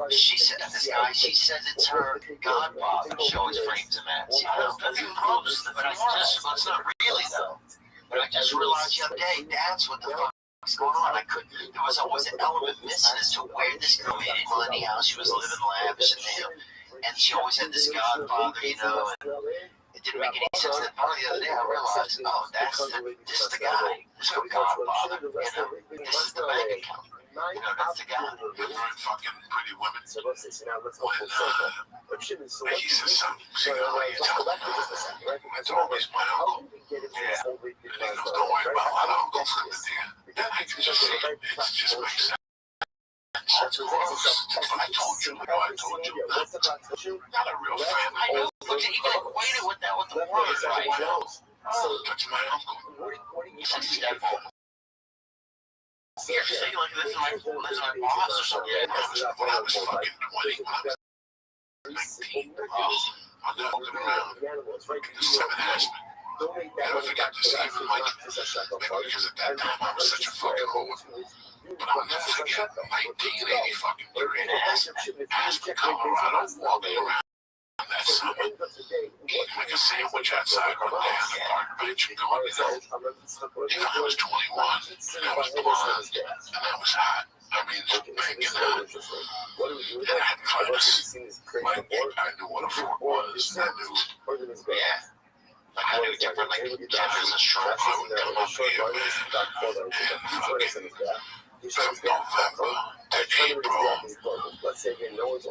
She said this guy. She says it's her godfather. She always frames him as, That's close, but it's not really though. But I just realized the other day, that's what the fuck was going on. There was always an element missing as to where this girl made money, how she was living lavish, and she always had this godfather, and it didn't make any sense. Then finally the other day I realized, this is the guy. This is the godfather, this is the bank account. That's the guy. Remember in fucking Pretty Women? When he says something, it's always my uncle. Yeah. And he goes, don't worry about my uncle's in there. Then I can just see it. It just makes sense. That's what I told you. Not a real family. I know, but you can equate it with the word, right? That's my uncle. That's his stepfather. You're saying like this is my boss or something. When I was fucking 20, when I was 19, I'm not looking around. The seven husband. Never forget this, even like, maybe because at that time I was such a fucking whore. But I'll never forget 1980 fucking 3 in Aspen, Colorado, walking around that summer, eating like a sandwich outside one day on the park bench and going, if I was 21 and I was blonde and I was hot, I mean, banging out, and I had clips, like, I knew what a fork was, I knew, I knew different, like, Kevin's a strong I would come up here, man, and fucking, from November to April,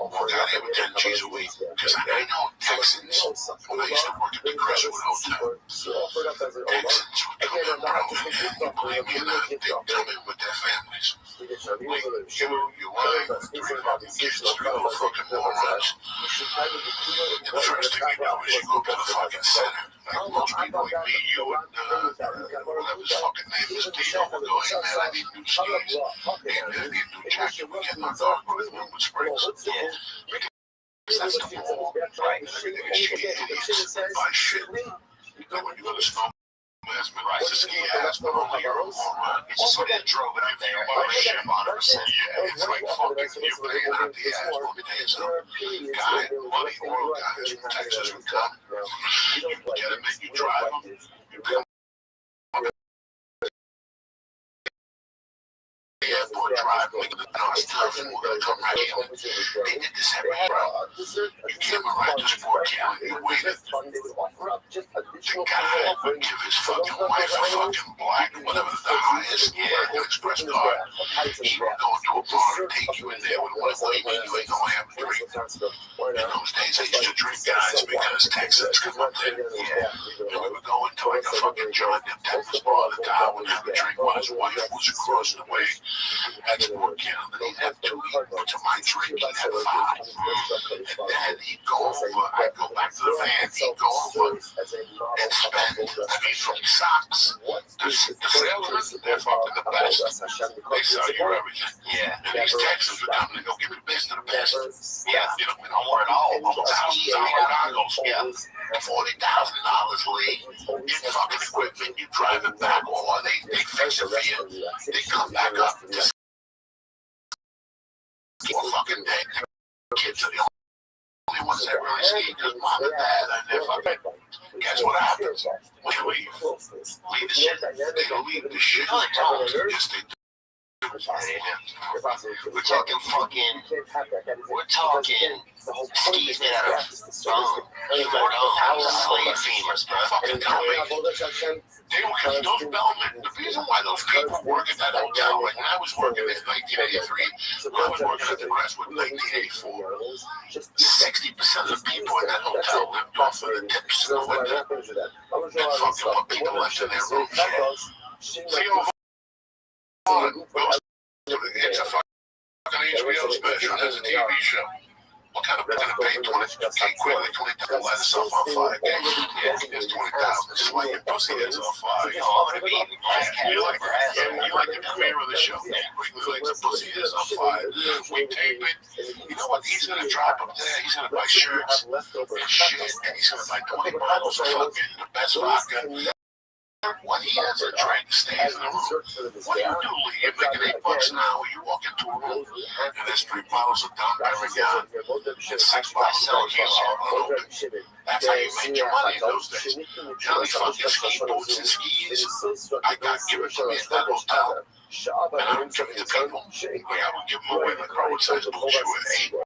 work out here with 10 G's a week, because I know Texans, when I used to work at the Crestwood Hotel, Texans would come in, bro, and believe me or not, they'd come in with their families. Like, your wife, 3 fucking kids, 3 little fucking morons. And the first thing you know is you go to the fucking center. Like most people like me, you and whatever his fucking name is, Dino will go, hey man, I need new skis. Hey man, I need a new jacket. We get my dog with springs. Because that's the whole, right? Everything is shitty idiots that buy shit. Then when you go to snow, it's a ski ass, but only you're a moron. It's just when they drove it up there, shit, 100%. Yeah, it's like fucking, you're paying out the ass. Let me tell you something. Guy, money, oil guys from Texas would come. You get them and you drive them. You pay them. The airport drive, like, no, it's time for we're gonna come right here. They did this every year, bro. You came around to Sport County, you waited. The guy would give his fucking wife a fucking black, whatever the highest express card. He would go to a bar and take you in there with one of them, and you ain't gonna have a drink. In those days, I used to drink, guys, because Texans come up there. Yeah. And we would go into like a fucking John Depp Texas bar at the time and have a drink while his wife was across the way. At Sport County, he'd have 2 equal to my drink, he'd have 5. And then he'd go over, I'd go back to the van, he'd go over and spend, I mean, from socks. The salesmen, they're fucking the best. They sell you everything. Yeah. And these Texans would come and go, give me the best of the best. Yeah. You know, we don't wear it all. $1,000 goggles. Yeah. $40,000, Lee, in fucking equipment. You drive it back, or they fix it for you. They come back up. Just for fucking day. The kids are the only ones that really ski, because mom and dad, and they're fucking. Guess what happens? When you leave the shit. They go leave the shit. No, they don't. Yes, they do. We're talking skis made out of bone. Slave femurs, bro. Fucking tell me. They were those bellmen. The reason why those people work at that hotel, like when I was working in 1983, when I was working at the Crestwood in 1984, 60% of the people in that hotel lived off of the tips in the winter. And fucking what people left in their rooms. Theo it's a fucking HBO special. It's a TV show. What kind of gonna pay 20 quid? Like 20,000 light yourself on fire. Yeah, it's 20,000. Just light your pussy is on fire. You like the premiere of the show. Yeah, quickly light the pussy is on fire. We tape it. You know what? He's gonna drop up there. He's gonna buy shirts and shit, and he's gonna buy 20 bottles of fucking the best vodka. When he has a drink, stays in the room. What do you do, Lee? You're making $8 an hour. You walk into a room, and there's 3 bottles of Dom Perignon and 6 bottles of tequila unopened. That's how you made your money in those days. You know, these fucking ski boots and skis, I got given to me at that hotel. And I would give it to people. Like, I would give them away like roadside boots. You were 8.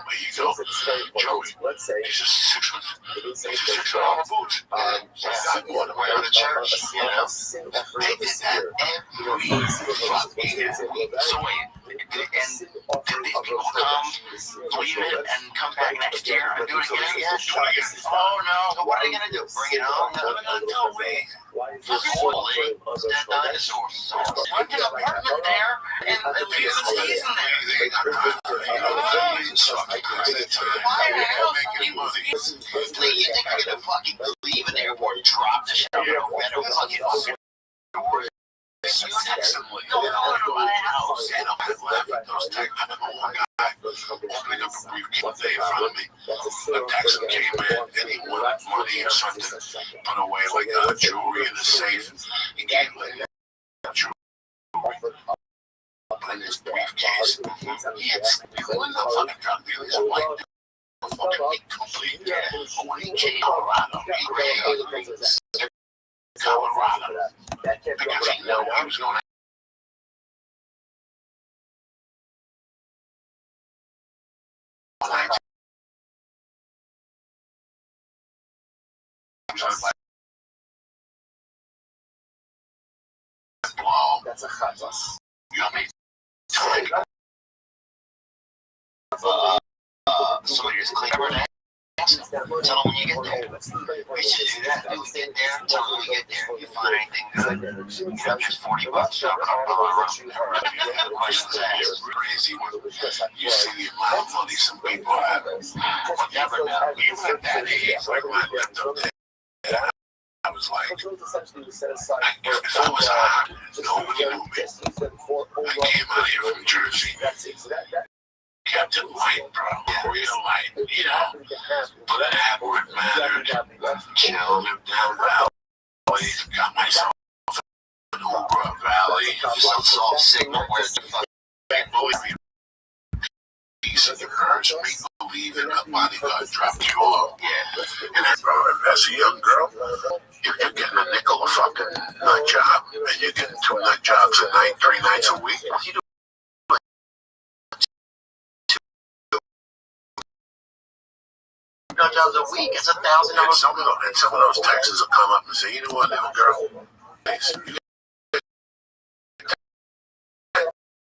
There you go, Joey. These are $600 boots. I bought them right out of church. You know, they did that every fucking year. So wait, and did these people come, leave it, and come back next year and do it again? Yeah, do it again. Oh no, what are they gonna do? Bring it home? No, wait. Holy dead dinosaurs. So rent an apartment there and leave the skis in there. They got Lee, you think I'm gonna fucking leave an airport and drop the shit over a fucking you text him like, no, to my house. And I'm laughing those texts. I remember one guy opening up a briefcase day in front of me. The Texan came in and he wanted money or something, put away like jewelry in the safe. He gave like jewelry. But in his briefcase, he had people in the fucking drug dealers who like fucking complete. But when he came to Colorado, he really Colorado because he knew he was going to. That's a hot sauce. Yummy. Somebody just clean up their ass. Tell them when you get there. We should do that. When we get there, tell them when we get there. You find anything good? You know, just $40. Questions asked. Crazy one. You see the amount of money some people have. You never know. You went that age. Like when I left up there. I was like, if I was hot, nobody knew me. I came out here from Jersey. Kept it light, bro. Real light, you know. But an aberrant mattered. Chill, lived down Valley. Got myself an Uber Valley. Some soft signal where the fucking bully me. Piece of the urge make believe in a bodyguard dropped you off. Yeah. And then, bro, as a young girl, if you're getting a nickel a fucking nut job, and you're getting 2 nut jobs a night, 3 nights a week, you do nut jobs a week, it's $1,000. And some of those Texans will come up and say, you know what, little girl,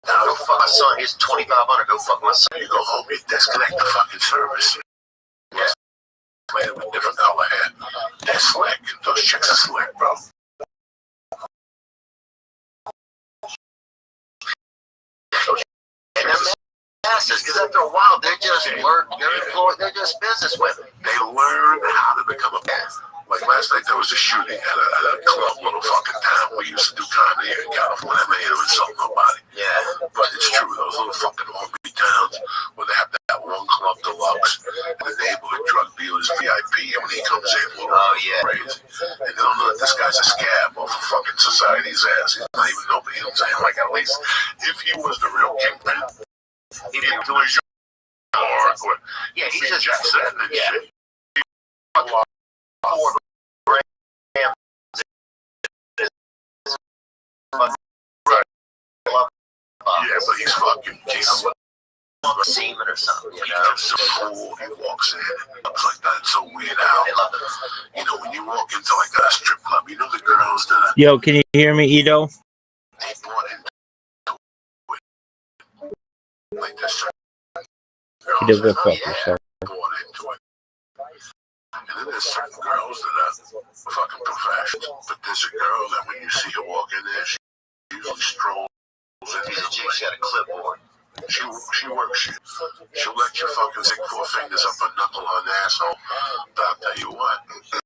now go fuck my son, here's $2,500, go fuck my son. You go home, you disconnect the fucking service. Yeah. Playing with different color hair. They're slick. Those chicks are slick, bro. And they're masters, because after a while, they're just work, they're employed, they're just business women. They learn how to become a man. Like last night, there was a shooting at a club, little fucking town. We used to do comedy here in California. I mean, it was insult nobody. Yeah. But it's true, those little fucking R&B towns where they have that one club deluxe, and the neighborhood drug dealers VIP, and when he comes in, crazy. And they don't know that this guy's a scab off of fucking society's ass. He's not even nobody. You know what I'm saying? Like, at least if he was the real kingpin, he didn't do his or yeah, he's just upset and shit. Yeah, but he's fucking semen or something, you know. He's so cool. He walks in, looks like that. It's so weird out. You know, when you walk into like a strip club, you know the girls that are. Yo, can you hear me, Ito? They brought in like this. He does good fuck yourself. Brought into it. And then there's certain girls that are fucking professional. But there's a girl that when you see her walk in there, she usually strolls in there. She's got a clipboard. She works you. She'll let you fucking stick 4 fingers up her knuckle on the asshole. But I'll tell you what. You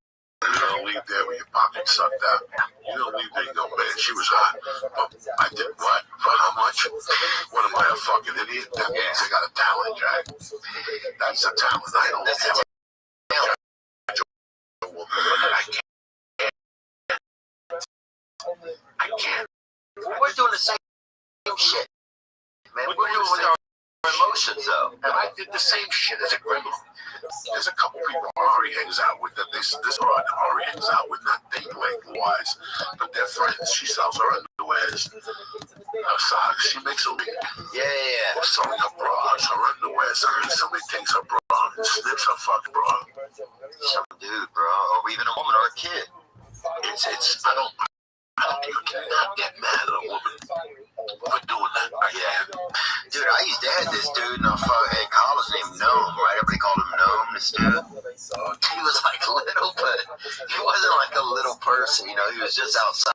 don't leave there with your pocket sucked out. You don't leave there, you go, man, she was hot. But I did what? For how much? What am I, a fucking idiot? That means I got a talent, Jack. That's a talent. I don't have a talent. I can't the same shit, man. We're doing with our emotions, though. And I did the same shit as a criminal. There's a couple people Ari hangs out with that this broad Ari hangs out with, not date wise, but they're friends. She sells her underwears, her socks. She makes a living. Yeah. Or selling her bras, her underwear. Somebody takes her bra and snips her fucking bra. Some dude, bro, or even a woman or a kid. I don't, you cannot get mad at a woman for doing that. Yeah. Dude, I used to have this dude in college named Gnome, right? Everybody called him Gnome, this dude. He was like little, but he wasn't like a little person, you know? He was just outside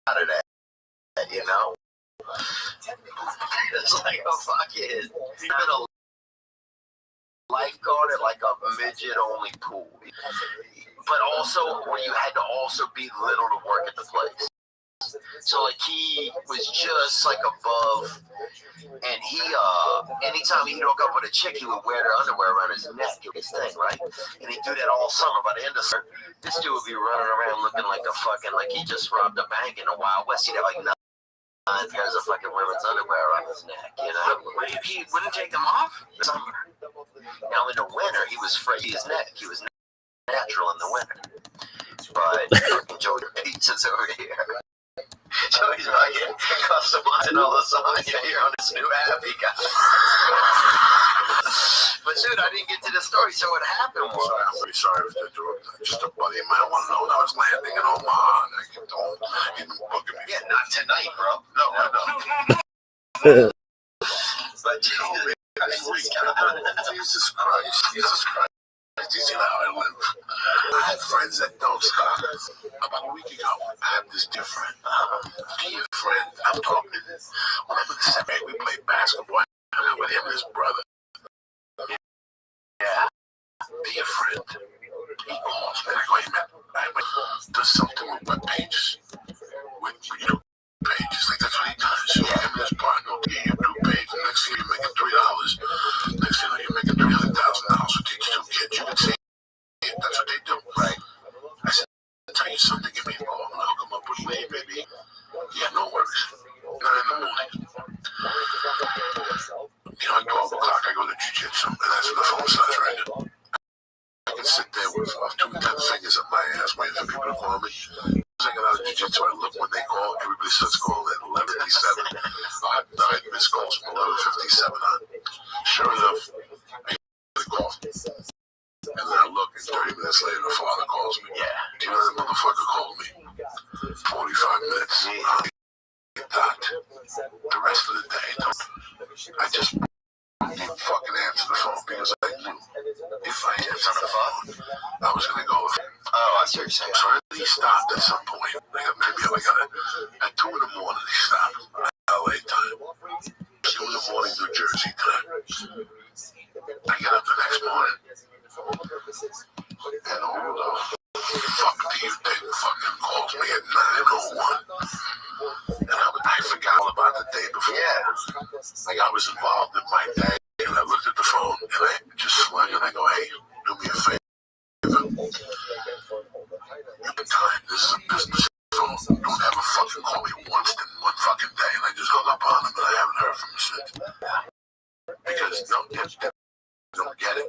of that, you know? It's like a fucking, even a lifeguard at like a midget-only pool. But also, where you had to also be little to work at the place. So, like, he was just, like, above, and he, anytime he'd hook up with a chick, he would wear their underwear around his neck, his thing, right? And he'd do that all summer. By the end of summer, this dude would be running around looking like a fucking, like he just robbed a bank in the Wild West. He'd have, like, 9 pairs of fucking women's underwear around his neck, you know? He wouldn't take them off? Summer. Now, in the winter, he was free his neck. He was natural in the winter. But fucking Joey Pizzas over here. Joey's fucking customizing all the songs here on this new app he got. But dude, I didn't get to the story. So what happened was, I'm pretty sorry to interrupt. Just a buddy of mine wanted to know when I was landing in Omaha, and I kept on even booking me. yeah, not tonight, bro. No. But Jesus Christ. You see how I live. I have friends that don't stop. About a week ago, I had this different. Be a friend. I'm talking. When I'm in the seminary, we played basketball. I'm with him and his brother. yeah, Be a friend. He calls me. I go, hey man, I does something with web pages. With YouTube pages. Like that's what he does. So him and his partner will get YouTube page. And next thing you're making $3. Next thing you're making $300,000 to teach 2 kids. You can see it. That's what they do. right. I said, I'll tell you something. Give me a call. I'm going to hook him up with Lee, baby. Yeah, no worries. 9 in the morning. You know, at 12 o'clock, I go to jiu-jitsu, and that's when the phone starts ringing. I can sit there with 2 10 fingers up my ass waiting for people to call me. I get out of jiu-jitsu, I look when they call. Everybody starts calling at 11:57. I had missed calls from 11:57 on. Sure enough, I get the call. And then I look, and 30 minutes later, the father calls me. Yeah. Do you know that motherfucker called me? 45 minutes. The rest of the day, I just didn't fucking answer the phone because I knew if I answered the phone, I was going to go with him. Oh, I see what you're saying. So he stopped at some point. Maybe at 2 in the morning, he stopped. LA time. 2 in the morning, New Jersey time. I get up the next morning. And who the fuck do you think fucking calls me at 9:01? And I forgot all about the day before. Yeah. Like I was involved in my day, and I looked at the phone, and I just swung, and I go, hey, do me a favor. You can time. This is a business phone. Don't ever fucking call me once in 1 fucking day. And I just hung up on him, and I haven't heard from him since. Because don't get it.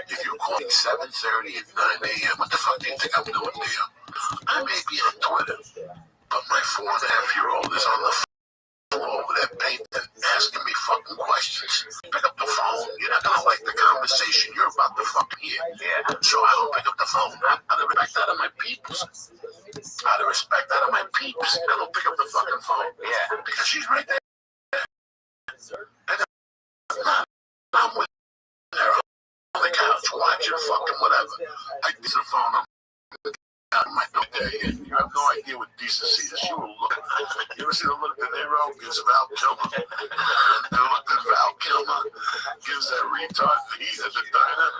If you're calling 7:30 at 9 a.m., what the fuck do you think I'm doing there? I may be on Twitter, but my 4.5-year-old is on the floor with that painting asking me fucking questions. Pick up the phone. You're not gonna like the conversation you're about to fucking hear. Yeah. So I don't pick up the phone. Out of respect out of my peeps. Out of respect out of my peeps, I don't pick up the fucking phone. Yeah. Because she's right there. And I'm with her on the couch watching fucking whatever. I get the phone on my there. You have no idea what decency is. You will look. You ever see the look De Niro gives Val Kilmer? The look that Val Kilmer gives that retard heat at the diner.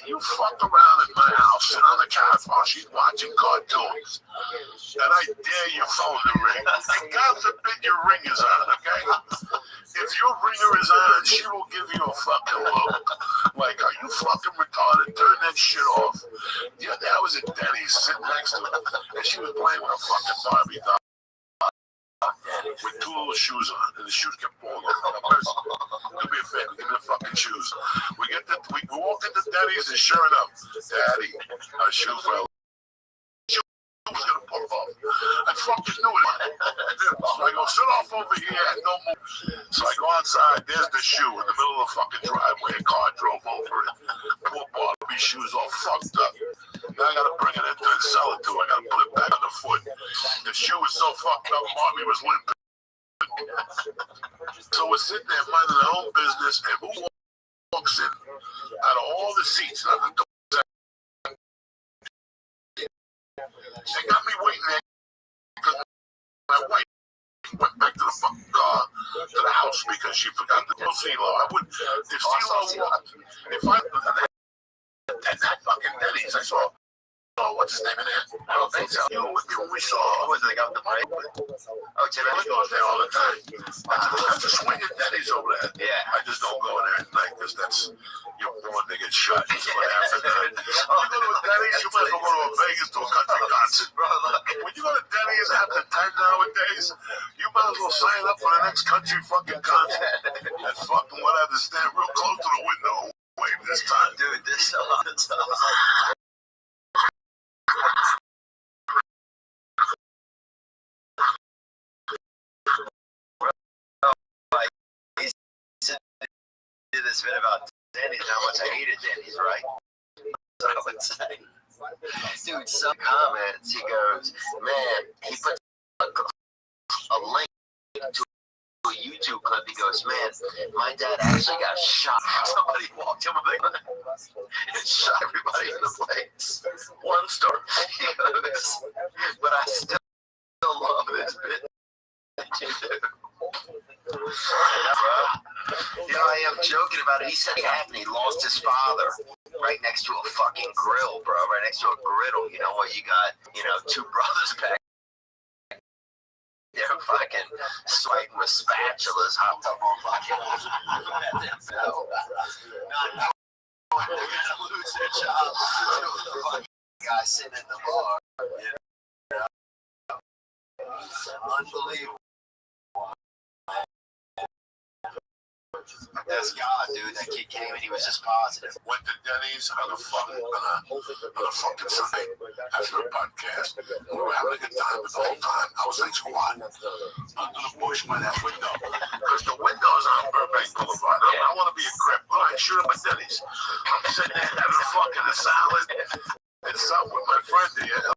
You fucked around in my house, sit on the couch while she's watching cartoons. And I dare your phone to ring. And God forbid your ring is on, okay? If your ringer is on, she will give you a fucking look. Like, are you fucking retarded? Turn that shit off. Yeah, I was at Denny's sitting next to her, and she was playing with her fucking a shoe fell. Shoe was gonna pull off. I fucking knew it. So I go, sit off over here and don't move. So I go outside, there's the shoe in the middle of the fucking driveway. A car drove over it. Poor Barbie's shoe's all fucked up. Now I gotta bring it in and sell it to her. I gotta put it back on the foot. The shoe was so fucked up, Barbie was limping. So we're sitting there minding our own business, and who walks in out of all the seats? Now the doors, they got me waiting there because my wife went back to the fucking car to the house because she forgot to tell CeeLo. I would, if CeeLo walked, if I at that fucking Denny's, I saw. Oh, what's his name in there? I don't think so. You when we saw. Was it got the pipe? Oh, Tim, I goes there all the time. That's a swinging Denny's over there. Yeah. I just don't go in there at night because that's your boy they get shot. That's what happens. You go to a Denny's, you might as well go to a Vegas to a country concert, bro. When you go to Denny's after 10 nowadays, you might as well sign up for the next country fucking concert. And fucking whatever, stand real close to the window. Wave this time. Dude, this a lot of time. This bit about Denny's, how much I hated Denny's, right? I would say, dude, some comments, he goes, man, he puts a link to a YouTube clip. He goes, man, my dad actually got shot. Somebody walked him and shot everybody in the place. One star. He goes, but I still love this bit. You know, I am joking about it. He said it happened. He lost his father right next to a fucking grill, bro. Right next to a griddle. You know what? You got, you know, two brothers back there fucking swiping with spatulas, hopped up on fucking they're gonna lose their job. The fucking guy sitting in the bar. You know? Unbelievable. That's God, dude. That kid came and he was just positive. Went to Denny's on a fucking Sunday after a podcast. We were having a good time, but the whole time I was like, squat under the bush by that window. Because the window's on Burbank Boulevard. I want to be a crip. All right, shoot up at Denny's. I'm sitting there having a fucking salad and something with my friend here.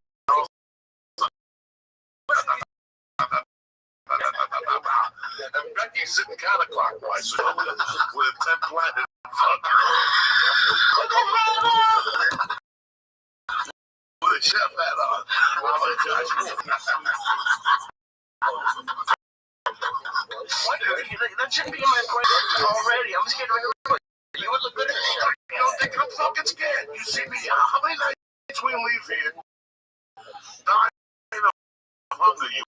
And Becky's sitting counterclockwise with a 10-planet fucking with a chef hat on. Oh my gosh. That shouldn't be in my brain already. I'm scared to make a You would look good in this shirt. You don't think I'm fucking scared? You see me, how many nights we leave here dying of hunger, you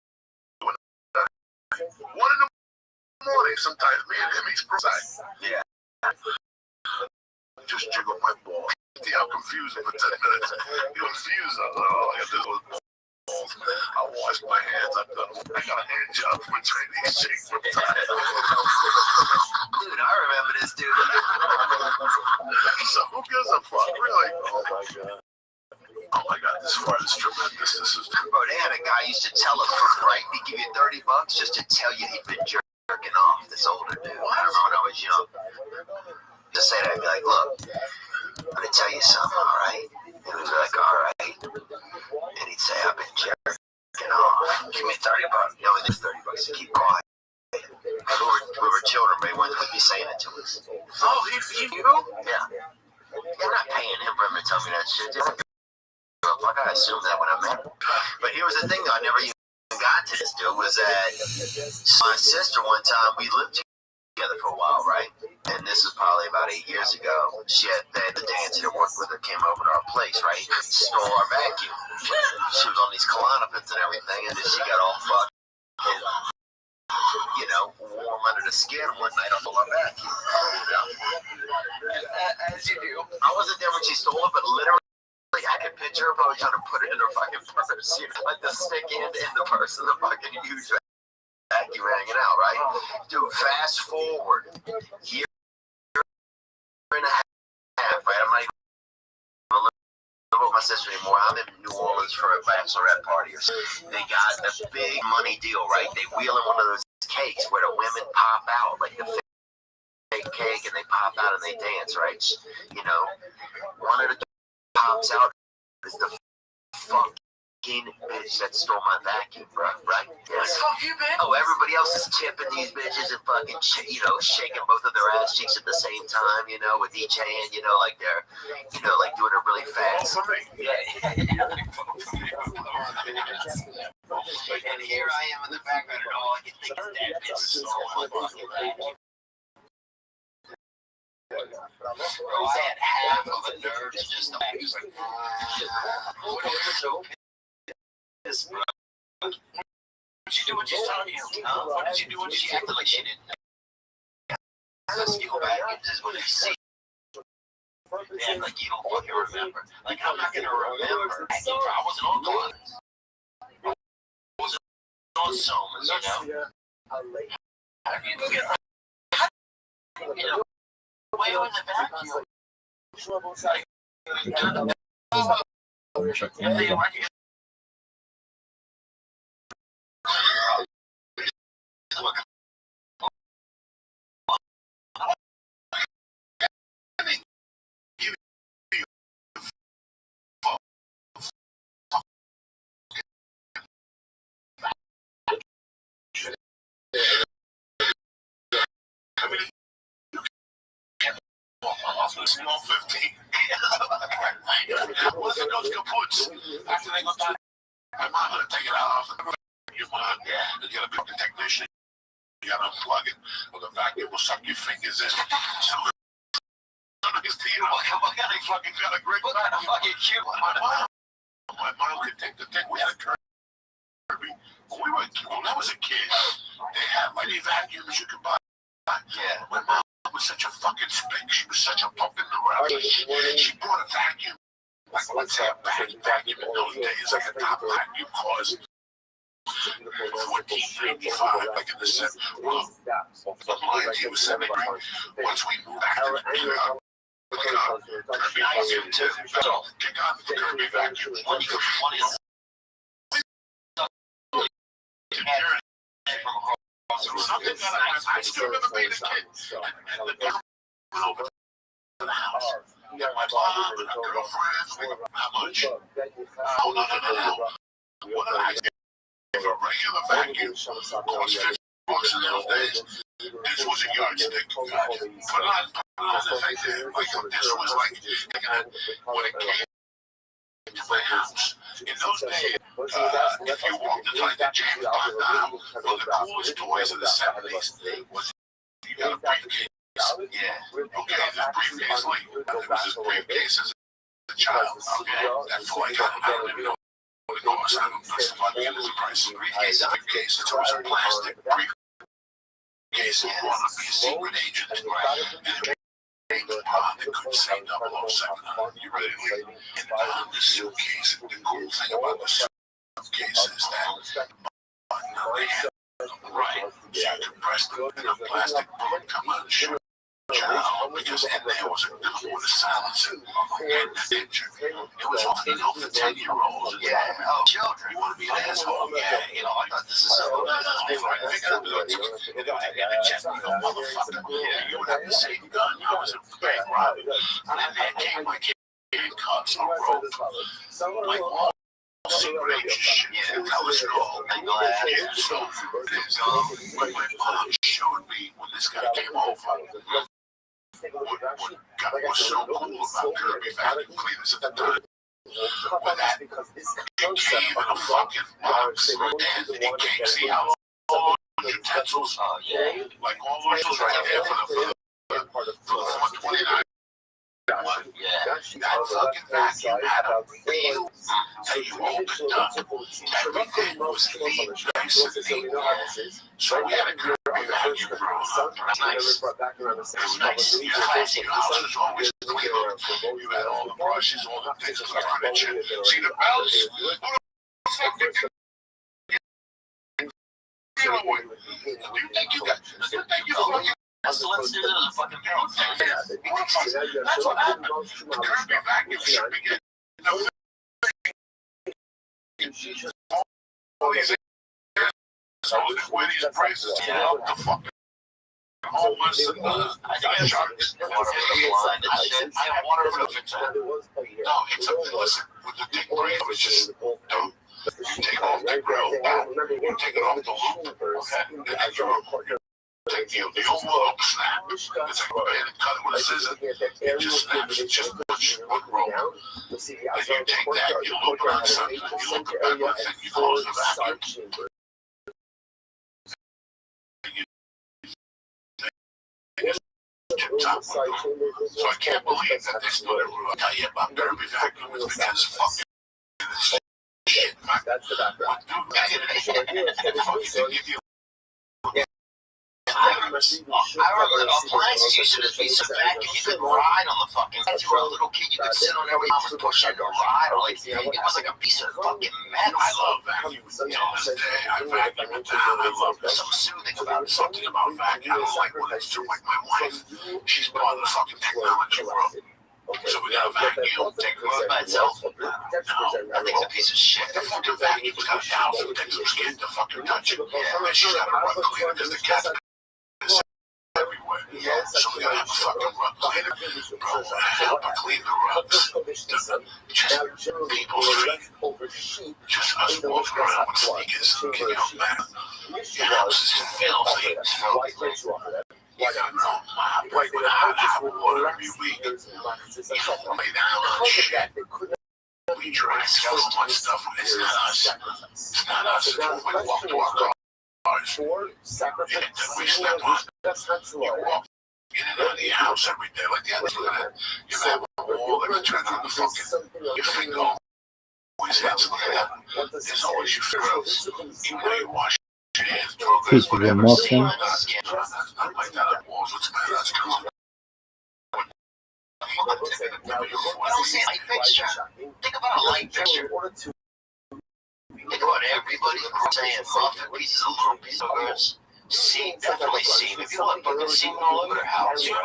and I. 1 in the morning, sometimes me and him, he's cross-eyed. Yeah. Just jiggle my ball. See how confusing for 10 minutes. He was fused. I got this with balls. I wash my hands. I got a hand job from a Chinese chick. Dude, I remember this dude. So who gives a fuck, really? Oh my God, this far is tremendous. This is. Bro, they had a guy used to tell us, right? He'd give you $30 just to tell you he'd been jerking off. This older dude. I remember when I was young. To say that, I'd be like, look, I'm gonna tell you something, all right? And he'd be like, all right. And he'd say, I've been jerking off. Give me $30. No, it's $30 to keep quiet. We were children, but he would be saying it to us. Oh, he knew? Yeah. I'm not paying him for him to tell me that shit. Fuck, I assumed that when I met him. But here was the thing, though. I never even got to this dude. Was that my sister one time, we lived together for a while, right? And this is probably about 8 years ago. The dancer that worked with her came over to our place, right? Stole our vacuum. She was on these Klonopins and everything, and then she got all fucked. You know, warm under the skin one night on our vacuum. You know? As you do. I wasn't there when she stole it, but literally, I could picture her probably trying to put it in her fucking purse. You know, like the stick end in the purse of the fucking huge vacuum hanging out, right? Dude, fast forward. Year and a half, right? I'm not even live with my sister anymore. I'm in New Orleans for a bachelorette party. They got a big money deal, right? They wheel in one of those cakes where the women pop out, like the fake cake, and they pop out and they dance, right? You know, one of the pops out is the fucking bitch that stole my vacuum, bro, right? Yeah. Fuck you, bitch. Oh, everybody else is tipping these bitches and fucking, shaking both of their ass cheeks at the same time, with each hand, like they're, like doing it really fast. Yeah. And here I am in the background, and all I can think is that bitch stole my fucking vacuum. Bro, I had half of a nerve to just what is so pissed, bro? What did you do when you saw him? Huh? What did you do when she acted like she didn't know? Steal vacuums is what you see. Man, like you don't fucking remember. Like I'm not gonna remember. I wasn't on Collins. I wasn't on Somers, How do you go get way over the vacuum? Small 15. What if it goes kaput? After they go down, my mom gonna take it out of your mom. You gotta be a technician. You gotta unplug it, or the vacuum will suck your fingers in. So, what kind of fucking got a great fucking cute? My mom could take the thing. We had a Kirby. When I was a kid, they had like these vacuums you could buy. Yeah. My mom was such a fucking spink. She was such a pump in the round. She bought a vacuum. Like, let's say a vacuum in those days, like a top vacuum cost $14.95, like in the set. Well, mind you, was 73. Once we moved back to the Kirby vacuum too. Kick on the Kirby vacuum. One is something that I still remember being a kid. And the dog went over to the house. And my mom and her girlfriend, how much? Oh, no. What did I get? If a regular vacuum cost $50 in those days, this was a yardstick. Put on the thing there. Like, this was like, when it came to my house. In those days, if you walked into like the James Bond now, one of the coolest toys of the 70s was you got a briefcase. Yeah. Okay, this briefcase, like, it was this briefcase as a child. Okay, that's like, I don't even know what it was. I don't know somebody get the price. Briefcase, it's always a plastic briefcase. It wanted to be a secret agent. And they couldn't say 007 on it. You ready to leave? And on the suitcase, the cool thing about the suitcase is that they had right, so you could press the plastic board come out and shoot because in there was a gun with a silencer and the engine. It was only for 10-year-olds. Yeah. Oh, children. You want to be an asshole? Yeah. I thought this is so. Motherfucker. You would have the same gun. I was a bank robber. And then came my handcuffs on rope. Like all secret agent shit. Yeah. That was cool. I'm glad. Yeah, so when my mom showed me when this guy came over, what was so cool about Kirby vacuum cleaners at the time was that it came in a fucking box and it came, see how all those utensils, like all those right there for the 429. Yeah. That fucking vacuum had a wheel that you opened up. Everything was neat, nice and neat. So we had a Kirby vacuum growing up. Nice. It was nice. Your house was always clean. You had all the brushes, all the things, the furniture. See the belts? Who the fuck did you think you got? You think you fucking... That's the let's do the fucking barrel. That's what happened. The Kirby vacuum should be getting all these where these prices help the fucking homeless and the sharks. Water for the blind and shit. I have water for the fixer. No, it's something. Listen, with the big brain, it's just don't. You take off the grill, you take it off the loop, okay? And then you take the envelope snap. It's like go ahead and cut it with a scissor. It just snaps. It just push one rope. Then you take that, you loop around something, you loop it back with it, you close the vacuum. So I can't believe that they still never tell you about Derby vacuum is because fucking shit. That's the background. I remember that appliances used to just be so vacuum you could ride on the fucking. As you were a little kid, you could sit on every mom was pushing to ride, or like it was like a piece of fucking metal. I love vacuums. To this day, I vacuum it down. I love There's something soothing about it. something about vacuum. I don't like what it's doing. Like my wife, she's part of the fucking technology world. So we got a vacuum. Take it by itself. No, I think it's a piece of shit. the fucking vacuum's got 1,000 things I'm scared to fucking touch it. And she's got to run clean because the cat's everywhere. So we gotta have a fucking rug cleaner. Bro, help her clean the rugs. Just people street. Just us walking around with sneakers. Can you imagine? Your house is filthy. It's filthy. If you don't mop it without hot water every week, you don't lay down on shit. We try to sell so much stuff. It's not us. It's not us. It's when we walk to our cars. And then we step on. You walk in and out of your house every day. Like the other day, you have a wall that you turn on the fucking, your finger always hits like that. There's always your fingers. Even though you wash your hands, Piece of emotion. not like that on walls. What's the matter? That's cool. I don't see a light fixture. Think about a light fixture. Think about everybody saying muffin pieces of little pieces of girls. Seam, definitely seam. If you want fucking seam all over their house, bro.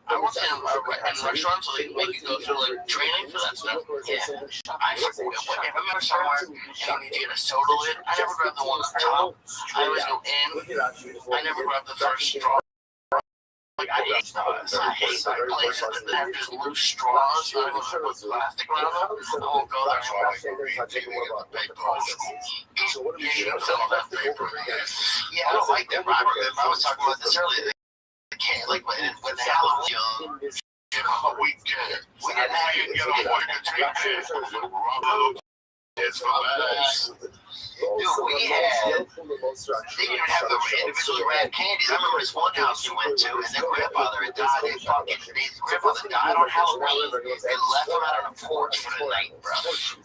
I worked in restaurants, so they make you go through like training for that stuff. Yeah. I remember somewhere, and you get a soda lid. I never grabbed the one on top. I always go in. I never grabbed the first straw. Like, I hate straws. I hate places that have just loose straws. I don't know what's plastic around them. I won't go there. So I take one of the paper old school. You should fill that paper. Yeah, I don't like that. I remember I was talking about this earlier. The can, like when the Halloween, Get on the weekend. we didn't have You get on one weekend. It's for us. Dude, we had, they didn't even have the individually wrapped candies. I remember this one house we went to, and their grandfather had died. His grandfather died on Halloween and left him out on a porch for the night, bro.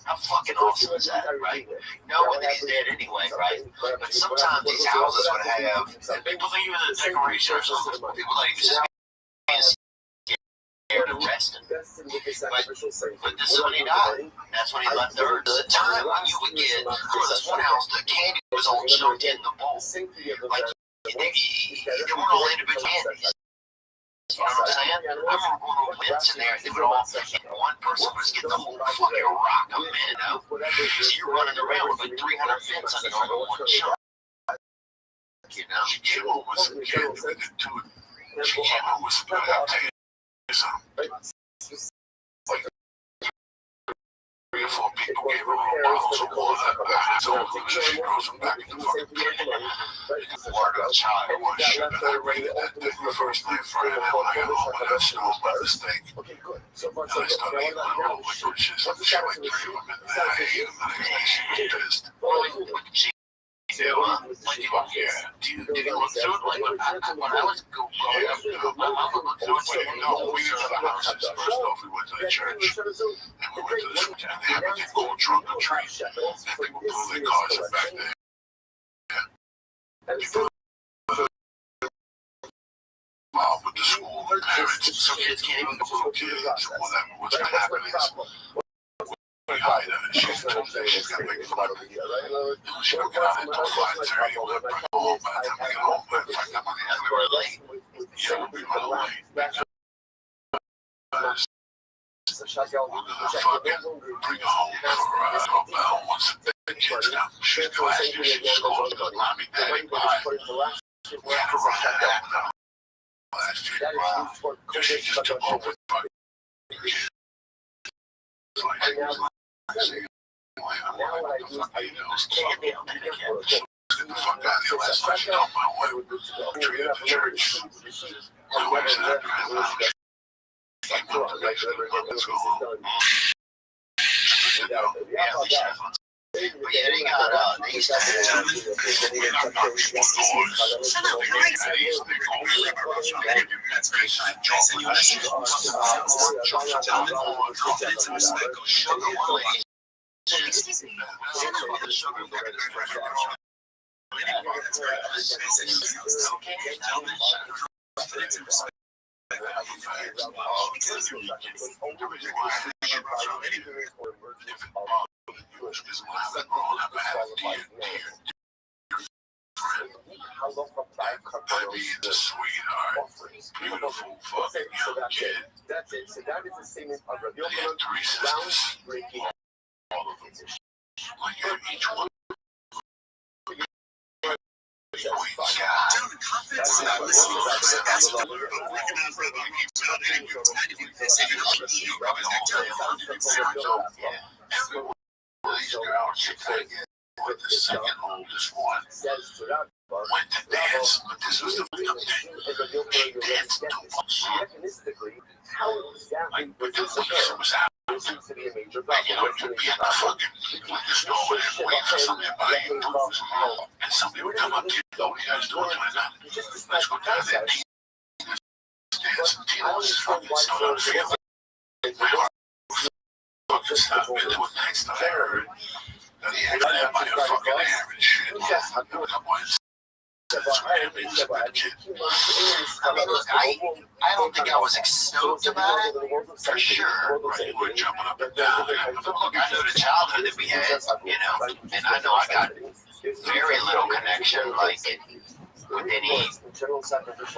How fucking awesome is that, right? Knowing that he's dead anyway, right? But sometimes these houses would have, and people think even the decoration or something, people not even just scared of resting. But this is when he died. That's when he left the earth. There's a time when you would get, for this one house, the candy was all choked in the bowl. Like, they weren't all individual candies. You know what I'm saying? I remember going over mints in there, and they would all, and one person would just get the whole fucking rock of mint, you know? So you're running around with like 300 mints under one chunk. You know? She came home with some candy with it too. She came home with some, I'll tell you something. Like 3 or 4 people gave her bottles of water. She throws them back in the fucking can. Word of a child, one sugar. I rated that thing the first night Friday night when I got home. I got stoned by the steak. And I started eating a little licorice. I shot like 3 of them in there. I ate them and she was pissed. Do you look through it? Like, when I was growing up, my mom would look through it. Well, you know, we got the houses. First off, we went to the church. And we went to the church. And they had everything called trunk or treat. And people blew their cars in back there. People with the school, the parents. Some kids can't even go. Some kids, whatever. What's going to happen is we hide her. She's got to make fun of me. She don't get out until 5:30. We'll bring her home. By the time we get home, we'll find out money. We were late. Yeah, we'll be on the way. We're gonna fucking bring her home for wants to pick kids up. She's last year she scored the Lamy Daddy pie. We had to run that out now last year. Because she just took over the fucking kids. Like, she was like, what the fuck are you doing? Can't be able to get Get the fuck out of here. Last night she told my wife, treat at the church. My wife said, I'm trying to lounge. Like, what the next let's go home. But yeah, they got they used to have I mean, the sweetheart, beautiful fucking young kid. That's it. So that is a statement of Rabbi They had Rothschild. three sisters, all of them. Like each one. The second oldest one went to dance, but this was the thing. She danced too much. Like, but the police was out. Like, you know, you'd be at the fucking liquor store and wait for somebody to buy you booze. And somebody would come up to you, oh, you guys doing it? Let's go down there. Dance. And Tina was just fucking so unfeeling. My heart fucking stopped. And then next time I heard that he had that by a fucking hair and shit. Yeah, that was. I mean, look, I don't think I was stoked about it, for sure. Right, we're jumping up and down. But look, I know the childhood that we had, you know, and I know I got very little connection, like, with any, I didn't have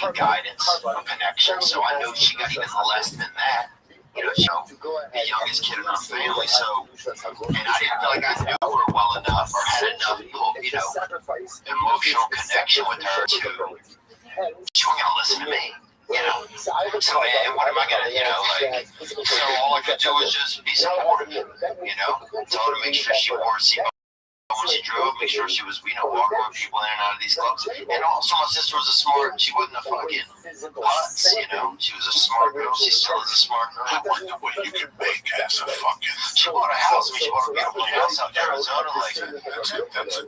any guidance or connection, so I know she got even less than that. You know, the youngest kid in our family, so, and I didn't feel like I knew her well enough or had enough, you know, emotional connection with her to, she wasn't gonna listen to me, you know. So, and what am I gonna, you know, like, so all I could do was just be supportive, you know, tell her to make sure she wore a seatbelt when she drove, make sure she was, you know, walking with people in and out of these clubs. And also, my sister was a smart, she wasn't a fucking putz, you know, she was a smart girl, she still is a smart girl. I wonder what you can make as a fucking. She bought a house, I mean, she bought a beautiful house out in Arizona, like,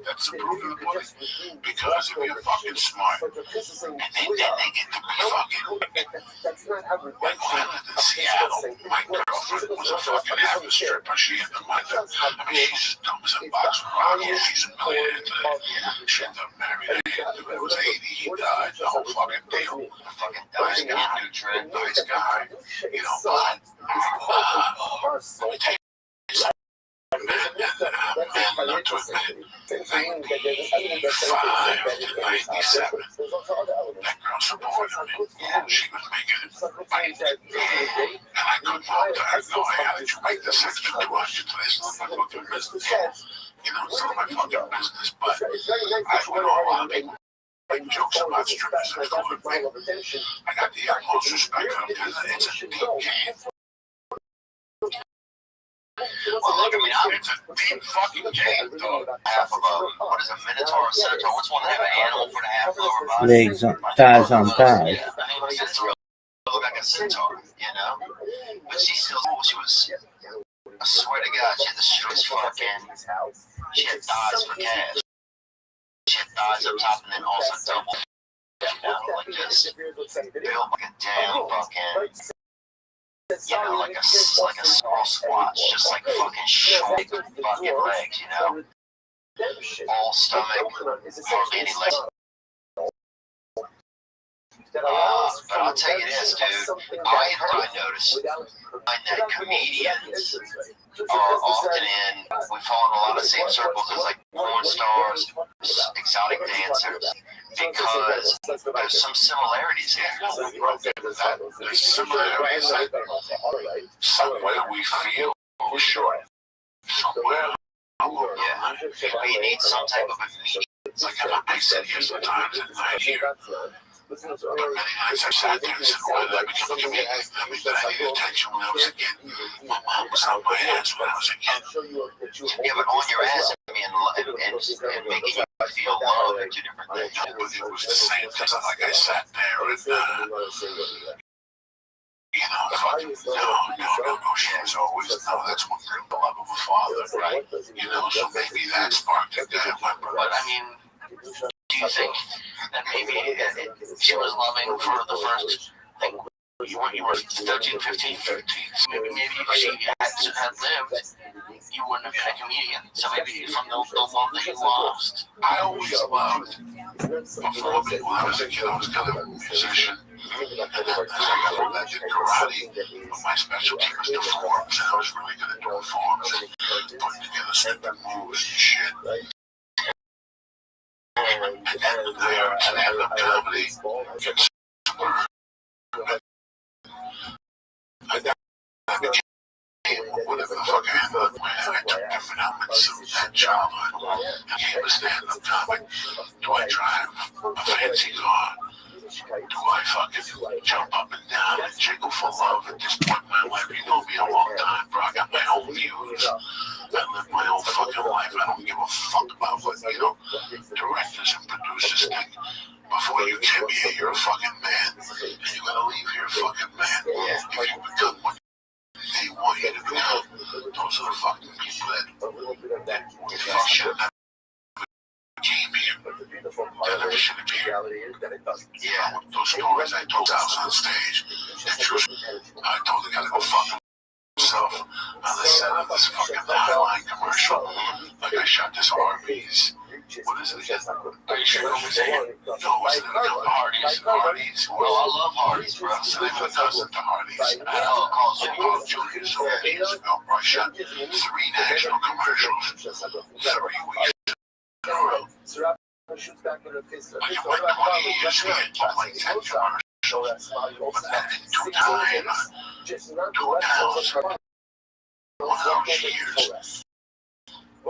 That's a proof of the pudding. Because if you're fucking smart, and then they get to be fucking. Like when I lived in Seattle, my girlfriend was a fucking half a stripper. She had the money. I mean, she's as dumb as a box of rocks. She's a millionaire today. She had to marry a kid who was 80. He died. The whole fucking deal. fucking nice guy, Nice guy. You know, but let me tell you. Man, not to admit, 95 to 97, that girl supported me. She was making it right. And I couldn't help her. No, how did you make this extra 200 for this? It's not my fucking business. You know, it's not my fucking business, but I went all out. People make jokes about strippers and food and me. I got the utmost respect for them because it's a deep game. Well, look, I mean, It's a deep fucking game, dog. half of a, what is a minotaur or a centaur? What's one that have an animal for the half lower body? Legs on thighs on thighs. Yeah, I mean, it's real. Look like a centaur, you know? But she still, she was, I swear to God, she had the strongest fucking, she had thighs for cash. She had thighs up top and then also double, you know, like just built like a damn fucking, you know, like a small squatch, just like fucking short fucking legs, you know? All stomach, hardly any legs. But I'll tell you this, dude. I noticed that comedians are often in, we fall in a lot of the same circles as like porn stars, exotic dancers, because there's some similarities here. There's similarities that somewhere we feel sure. somewhere. Yeah, but you need some type of a meeting. Like I sit here sometimes and I hear, but many nights I've sat there and said, why did I become a comedian? I mean, I needed attention when I was a kid. My mom was on my ass when I was a kid. Yeah, but on your ass and making you feel love are two different things. No, but it was the same thing. Like I sat there and, you know, fucking, no, she was always, no, that's one thing, the love of a father, right? You know, so maybe that sparked it there. But I mean, do you think that maybe she was loving for the first thing? You were 13, 15, 13. So maybe if she had lived, you wouldn't have been a comedian. So maybe from the love that you lost. I always loved, before when I was a kid, I was kind of a musician. And then as I got older, I did karate. But my specialty was the forms. And I was really good at doing forms and putting together stupid moves and shit. And then there, stand-up comedy, I became whatever the fuck I ended up with. I took different elements of that childhood and became a stand-up comic. Do I drive a fancy car? Do I fucking jump up and down and jiggle for love at this point in my life? You know me a long time, bro. I got my own views. I live my own fucking life. I don't give a fuck about what, directors and producers think. Before you came here, you're a fucking man. And you gotta leave here a fucking man. If you become what they want you to become, those are the fucking people that should have came here. That never should have been here. Yeah, those stories I told I was on stage. I told the guy to go fuck himself on the set of this fucking Highline commercial. Like I shot this Arby's. What is it again? Are you sure what we're saying? No, what's it again? Hardee's. Well, I love Hardee's, bro. So they put us at the Hardee's. I know, called Julius so many years ago, bro. I shot 3 national commercials, 3 weeks in a row. Like in my 20 years, we had like 10 commercials. But then in 2000, 1 of those years, I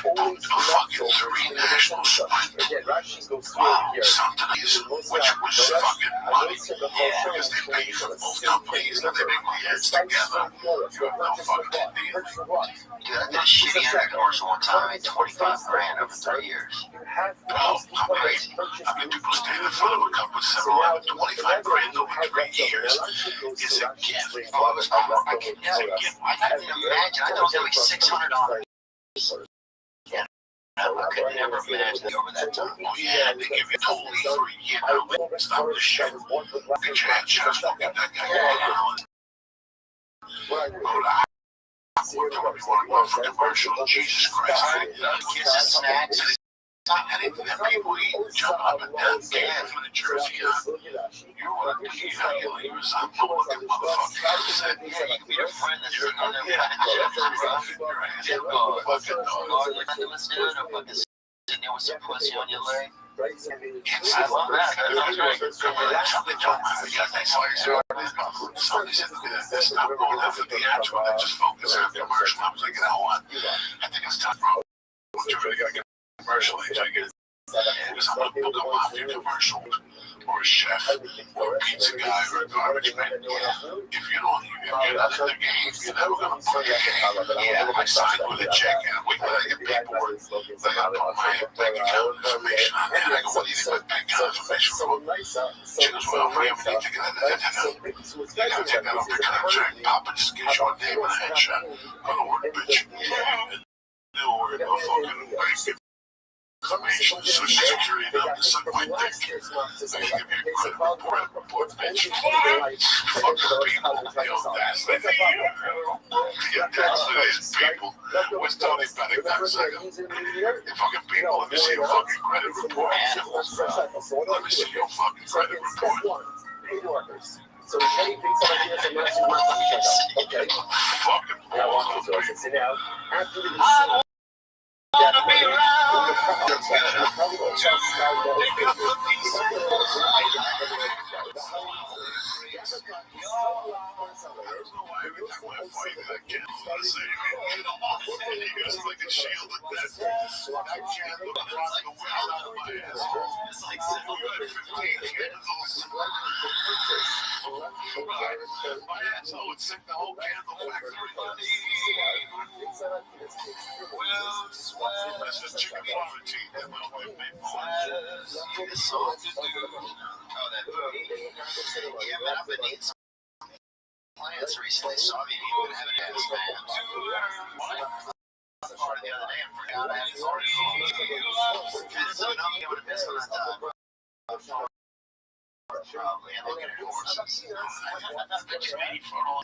booked a fucking 3 national split. Wow, something is, which was fucking money. Yeah, because they pay for both companies and they make the ads together. You have no fucking idea. Dude, I did a shitty ad commercial one time. I made $25,000 over 3 years. Bro, I'm crazy. I mean, people stand in front of a cup with 7-Eleven. $25,000 over 3 years is a gift. Oh, it was cool. I couldn't imagine. I thought it was going to be $600. Yeah, I could never imagine over that time. Oh yeah, they give you totally free, stop the shit. Get your headshots, look at that guy. One for commercial, Jesus Christ. Kids and snacks. Anything that people eat, jump up and down, cans with a jersey on. You want to eat how you leave us. I'm the looking motherfucker. Yeah, you can be your friend that's sitting on there behind the fucking dog. You're not listening to it or fucking sitting there with some pussy on your leg. I love that. That was great. Somebody told me, somebody said, stop going after the actual and just focus on the commercial. I was like, you know what? I think it's time, bro. You really got to get commercial age, I guess. Because I'm going to book a mafia commercial or a chef or a pizza guy or a garbage man. If you don't, you're not in the game, you're never going to play. Yeah, I signed with a check and wait till I get paperwork. They got to put my bank account information on there. I go, what do you need my bank account information for? She goes, well, we have to take that. You got to take that off the contract. Papa just gives you a name and a headshot. Go to work, bitch. And they'll worry about fucking bank information, social security number, suck my dick. I give you a credit report, bitch. Fucking people, that's the thing. Yeah, that's the these people. What's Tony Bennett, that second? You fucking people, let me see your fucking credit report. Let me see your fucking credit report. So if anything, okay. Fucking balls on people. Wanna be around. My asshole would sink the whole candle factory. Well, this is chicken florentine that my wife made for me. It's soft to do. Oh, that booty. Yeah, man, I've been eating some plants recently, so I mean, you've been having ass, man. Farted the other day and forgot I had farted. So now I'm giving a piss when I die. Probably, I'm looking at horses. They just made you fertile.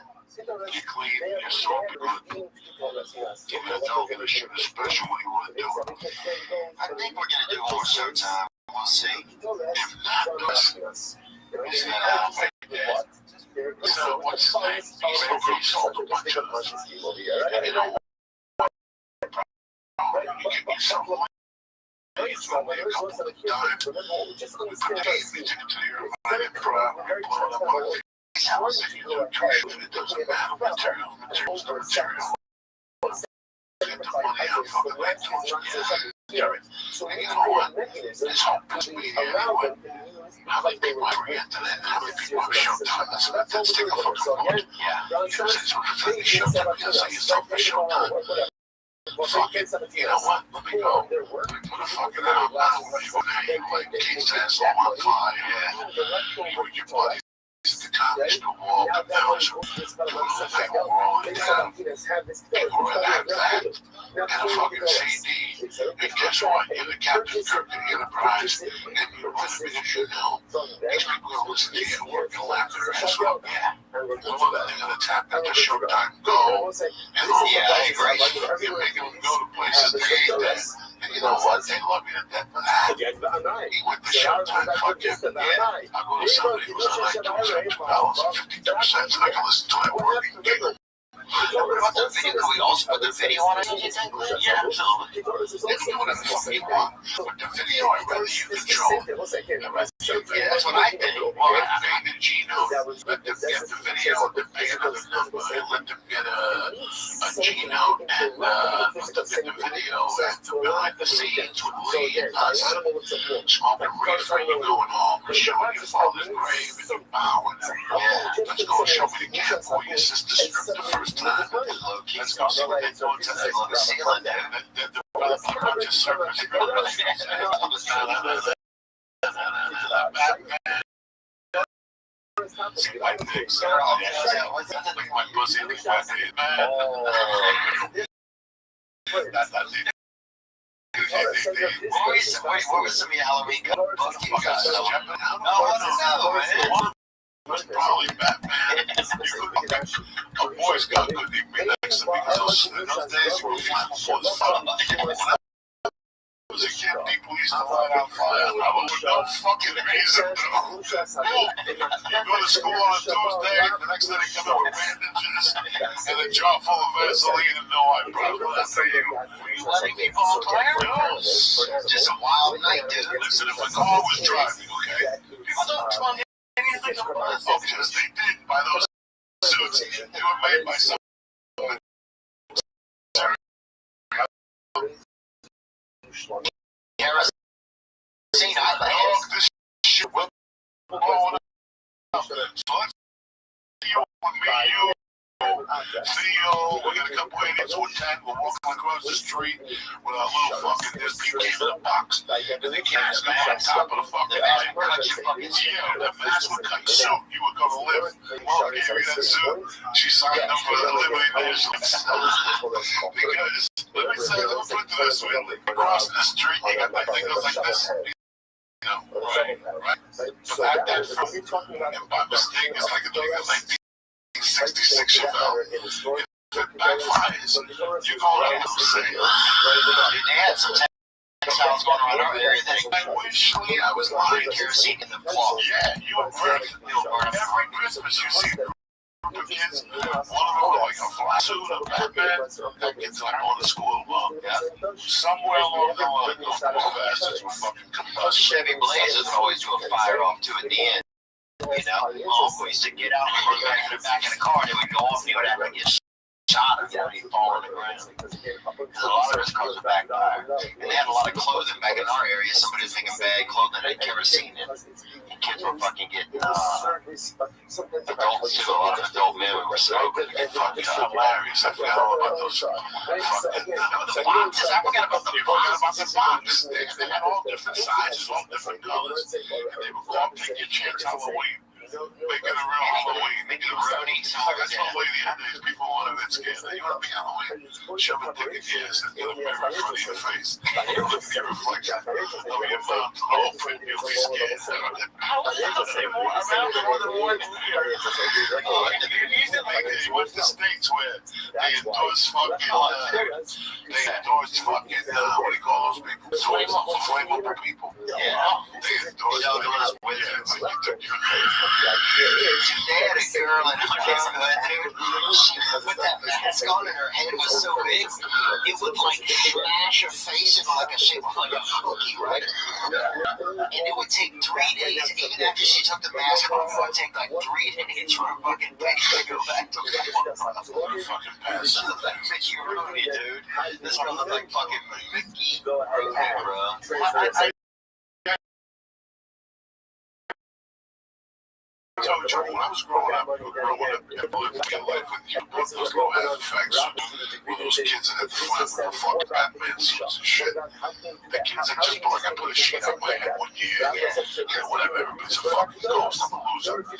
You're clean, you're soft, you're good. Give it a dog and a sugar special. What do you want to do? I think we're going to do more showtime. We'll see. If not, listen. He's not out like that. So, what's his name? He sold a bunch of us. And you know what? You give me some money. It's only a couple of dimes. He took it to the airline and crowd. Blown up on the house. And you know, it doesn't matter. Material's the material. Get the money out from the bank. And you know what? This whole puts me here anyway. How many people ever get to that? How many people have showtime? Let's take a fucking vote. Yeah. You know, since we're taking showtime, you say yourself for showtime. Fuck it. You know what? Let me go. Put a fucking out. I don't know if you like Kate's ass on fire. Yeah. You and your buddies at the college to walk and down. They were all in town. People were that. And a fucking CD. And guess what? You're the Captain Kirk of the Enterprise. And you're running because you know. These people are listening to you work and laugh their ass off. Yeah. Well, they're going to tap into Showtime Go. And all Yeah, I agree. you're making them go to places they hate that. And you know what? They love you to death for that. He went to Showtime. Fuck you. Yeah. I go to somebody who's on like $250 and 52 cents. I can listen to it work and giggle. What about the video? Can we also put the video on it? Yeah, absolutely. You can do whatever the fuck you want. But the video, I'd rather you control. Yeah, that's what I did. Well, I paid the Gino. Let them get the video and pay another number. And let them get a Gino and let them get the video and behind the scenes with Lee and us. Smoking reefer, you going home and showing your father's grave and you bowing. Let's go show me the camp for your sister stripped the first time. Let's go see what they're doing to that little ceiling there. The bunch of servers. See my pics. Like my pussy, like my titties, man. What was some of your Halloween costumes you guys? No, I don't know, man. Was probably Batman. A Boy Scout couldn't even be next to me because in those days you were flammable as fuck. When I was a kid, people used to light on fire. I was no fucking reason, bro. You go to school on a Tuesday, the next day they come out with bandages and a jar full of Vaseline and no eyebrows. What I say you? Letting people on fire? No. Just a wild night, dude. Listen, if a car was driving, okay? People don't fund anything about Oh, because they did by those suits. They were made by some. Kerosene, I like This shit will blow up. So let's deal with me, you, Theo. We got a couple idiots with 10. We're walking across the street with our little fucking this people in the box. And they can't go on top of the fucking mask would cut your fucking yeah, the mask would cut your suit. You would go to live. Mom gave me that suit. She signed up for the Liberty Nations. Because, let me say, let me put it this way. Across the street, you got that thing that goes like this. You know, right? So that from, and by mistake, it's like a thing of 1966 Chevelle. If it backfires, you go out and say, They had some textiles going on in our area that I wish I was lying. kerosene in the cloth. Yeah, you were burning. Every Christmas you see the kids, one of them like a flat suit, a Batman, that gets like on the school bus. Yeah. Somewhere along the line, those poor bastards were fucking Those combusted. Chevy Blazers always do a fire off to at the end. You know, we used to get out and run back in the car and it would go off and he would have to get shot him when he fall on the ground. Because a lot of his cars are backfired. And they had a lot of clothing back in our area. Somebody was making bad clothing and kerosene in it. And kids were fucking getting adults too. A lot of adult men were smoking. Fucking hilarious. I forgot all about those fucking the boxes. I forgot about the box. They had all different sizes, all different colors. And they would go up, take your chance Halloween. Make it around Halloween. Make it around. That's the way the Indians people wanted it scared. You want to be Halloween? Shove a dick in your ass and get a mirror in front of your face. You look at your reflection of your mouth. Open, you'll be scared. How is that around more than 1 year? You went to states where they endorse fucking, what do you call those people? Flammable people. Yeah. They endorse like you took your They had a girl in our neighborhood, dude. She put that mask on and her head was so big, it would like smash her face into like a shape of like a cookie, right? And it would take 3 days, even after she took the mask off, it would take like 3 days for her fucking face to go back to fucking pass. Mickey Rooney, dude. This one looked like fucking Mickey Rooney, bro. I told you when I was growing up, people lived their life with you. Those little half effects were those kids that had the fucking Batman suits and shit. The kids that just like I put a sheet on my head 1 year. Whatever, everybody's a fucking ghost. I'm a loser. 1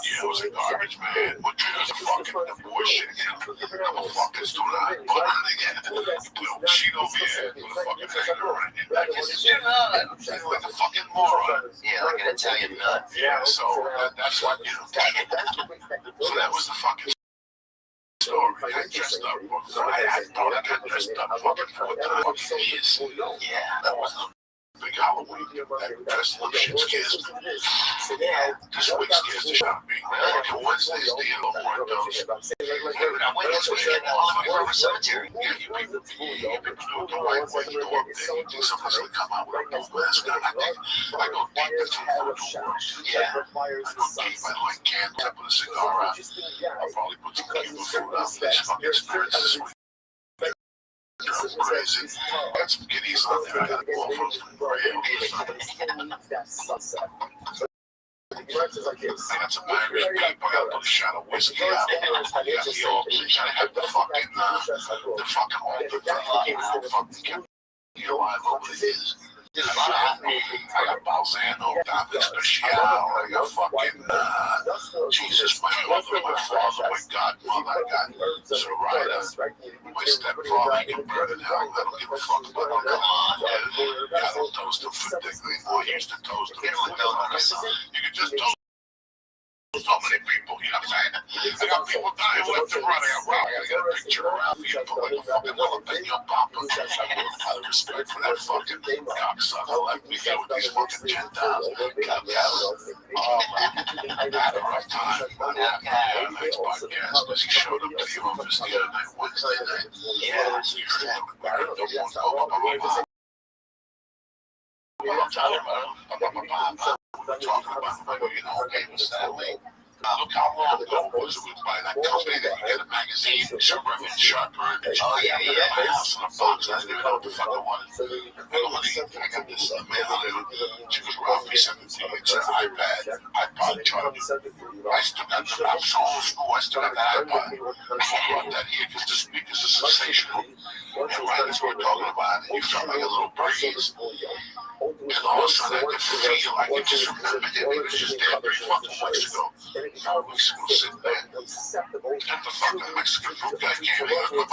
year I was a garbage man. 1 year I was a fucking bullshit. I'm a fucking student. I put it again. You put a sheet over here, put a fucking hanger around your neck. Like a fucking moron. Yeah, like an Italian nut. Yeah, so that's what, so that was the fucking story. I dressed up. I thought I got dressed up fucking 4 years. Yeah, that was big Halloween. That dress little shit scares me. Yeah, this week scares the shit out of me. And Wednesday's the yellow one those. I went this weekend to Hollywood River Cemetery. Yeah, you people do the right way. You go up there, you think somebody's gonna come out with a new mask on. I go deep into the voodoo world. Yeah. I go deep. I light candles. I put a cigar out. I'll probably put some Cuban food out. These fucking spirits this week. Crazy. I got some kiddies on there. I got to go for some braille. I got some Irish people. I got to put a shot of whiskey out. I got the old place. I had the fucking altar. Fucking you know, I know what it is. I got Balzano, Dominic Special. I got fucking Jesus, my mother, my father, my godmother. I got Zoraida, my stepfather. He can burn in hell. I don't give a fuck about him. Come on, dude. I don't toast him for dick. I used to toast him. You can just toast so many people, you know what I'm saying? I got people dying left and right. I gotta get a picture around for you, put like a fucking jalapeno popper. Out of respect for that fucking cocksucker like me here with these fucking Gentiles. God damn. Oh, I had a rough time. I had a nice podcast because he showed up to the office the other night, Wednesday night. Yeah, so you heard him. We heard the one go up. I'm talking about. We're talking about, you know, okay, what's that link? Look how long ago it was by that company that you get a magazine, Sharper, oh, yeah, my house in a box. I didn't even know what the fuck it was. I got this mail, she was roughly 17. It's an iPod charger. I still got the, I'm so old school, I still got that iPod. I brought that here because the speakers are sensational. And right as we're talking about it, you felt like a little breeze. And all of a sudden, I could feel, I could just remember that we was just there 3 fucking weeks ago. 4 weeks ago, sitting there. And the fucking Mexican fruit guy came in, and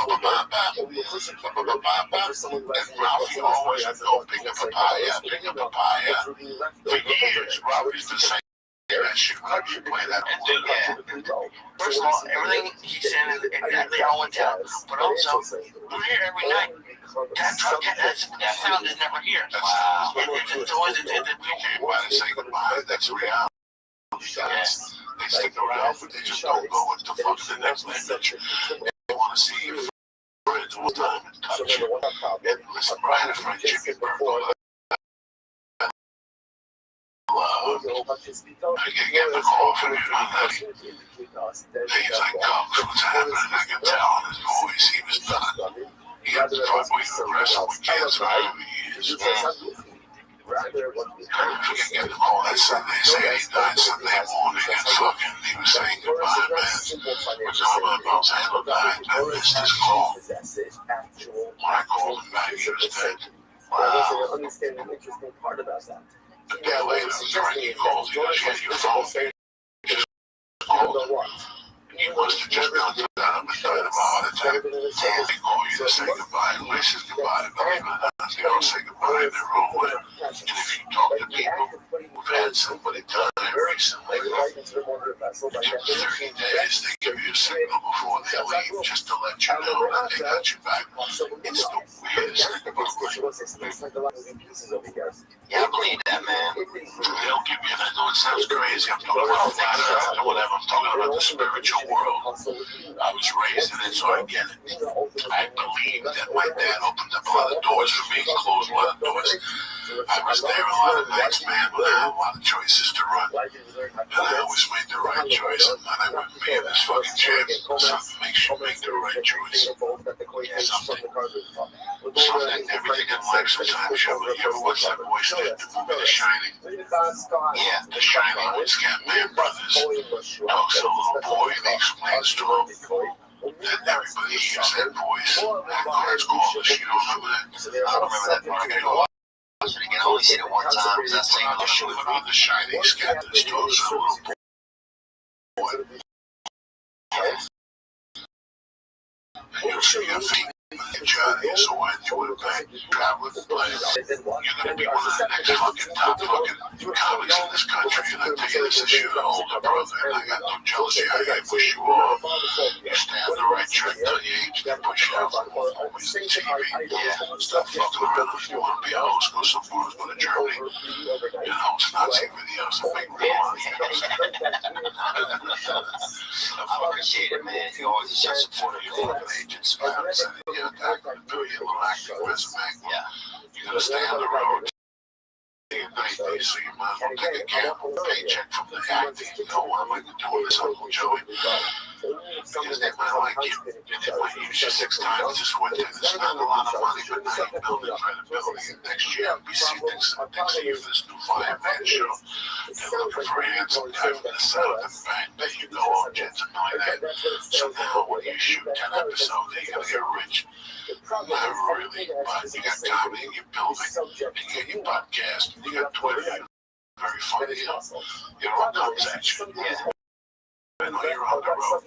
Ralphie always would go, pick a papaya. For years, Ralphie's been saying that shit when I was playing that. First of all, everything he said is exactly how I went down. But also, we're here every night. That sound is never here. Wow. It's always we came by and say goodbye. That's reality. Yes. They stick around, but they just don't go into fucking the next language. They want to see your friends all the time and touch you. And listen, Brian, a friend, Jimmy Burke, touches Peter. I can get the call from you on that. Things like comes what's happening, I can tell in his voice he was done. He had fought with the wrestle with cancer over years. I forget getting the call that Sunday saying he died Sunday morning and fucking he was saying goodbye, man. We're talking about Bob's handle died. I missed his call. When I called him back, he was dead. Wow. Understand the interesting part about that. A day later, the ringing calls, he goes, yeah, your phone. Just called him. You must have just gone through that and died of a heart attack. They call you to say goodbye. And when he says goodbye, believe it or not, they don't say goodbye in their own way. And if you talk to people who've had somebody die recently, in 30 days, they give you a signal before they leave just to let you know that they got you back. It's the weirdest thing about life. Yeah, I believe that, man. They'll give you, I know it sounds crazy, I'm talking about flat earth or whatever, I'm talking about the spiritual world. I was raised in it, so I get it. I believe that my dad opened up a lot of doors for me and closed a lot of doors. I was there a lot of nights, man, when I had a lot of choices to run. And I always made the right choice, and then I wouldn't be in this fucking chair. Something makes you make the right choice. Something, everything in life sometimes, you ever watch that voice, the movie The Shining? Yeah. The Shining, when Scatman Brothers talks to a little boy and he explains to him that everybody hears that voice. That card's called, you don't remember that? I don't remember that part. I gotta go watch it again. I only seen it one time because that's saying the show. The Shining, Scatman talks to a little boy. And you'll see your feet. Johnny, so when you went back traveling the place, you're gonna be one of the next fucking top fucking comics in this country, and I tell you this is your older brother, and I got no jealousy, I push you off. You stay on the right track till you age, then push you out from always in TV. Yeah, stop fucking around. If you wanna be a host, go somewhere, go to Germany, and host Nazi videos and make real money. I appreciate it, man. You always show support of your local agents. You're doing your little acting resume. Yeah. You're gonna stay on the road. At night, so you might as well take a gamble, paycheck from the acting. You know what am I doing this, Uncle Joey? Because they might like you, and they might use you 6 times this winter. It's not a lot of money, but now you build the credibility. And next year, we see things of you for this new fireman show. They're looking for a handsome guy from the south, and bang, there you go, all jets and like that. So now when you shoot 10 episodes, you're gonna get rich. Not really, but you got comedy, you're building, you get your podcast, you got Twitter, you're very funny, you know what comes at you. Yeah. I know you're on the road.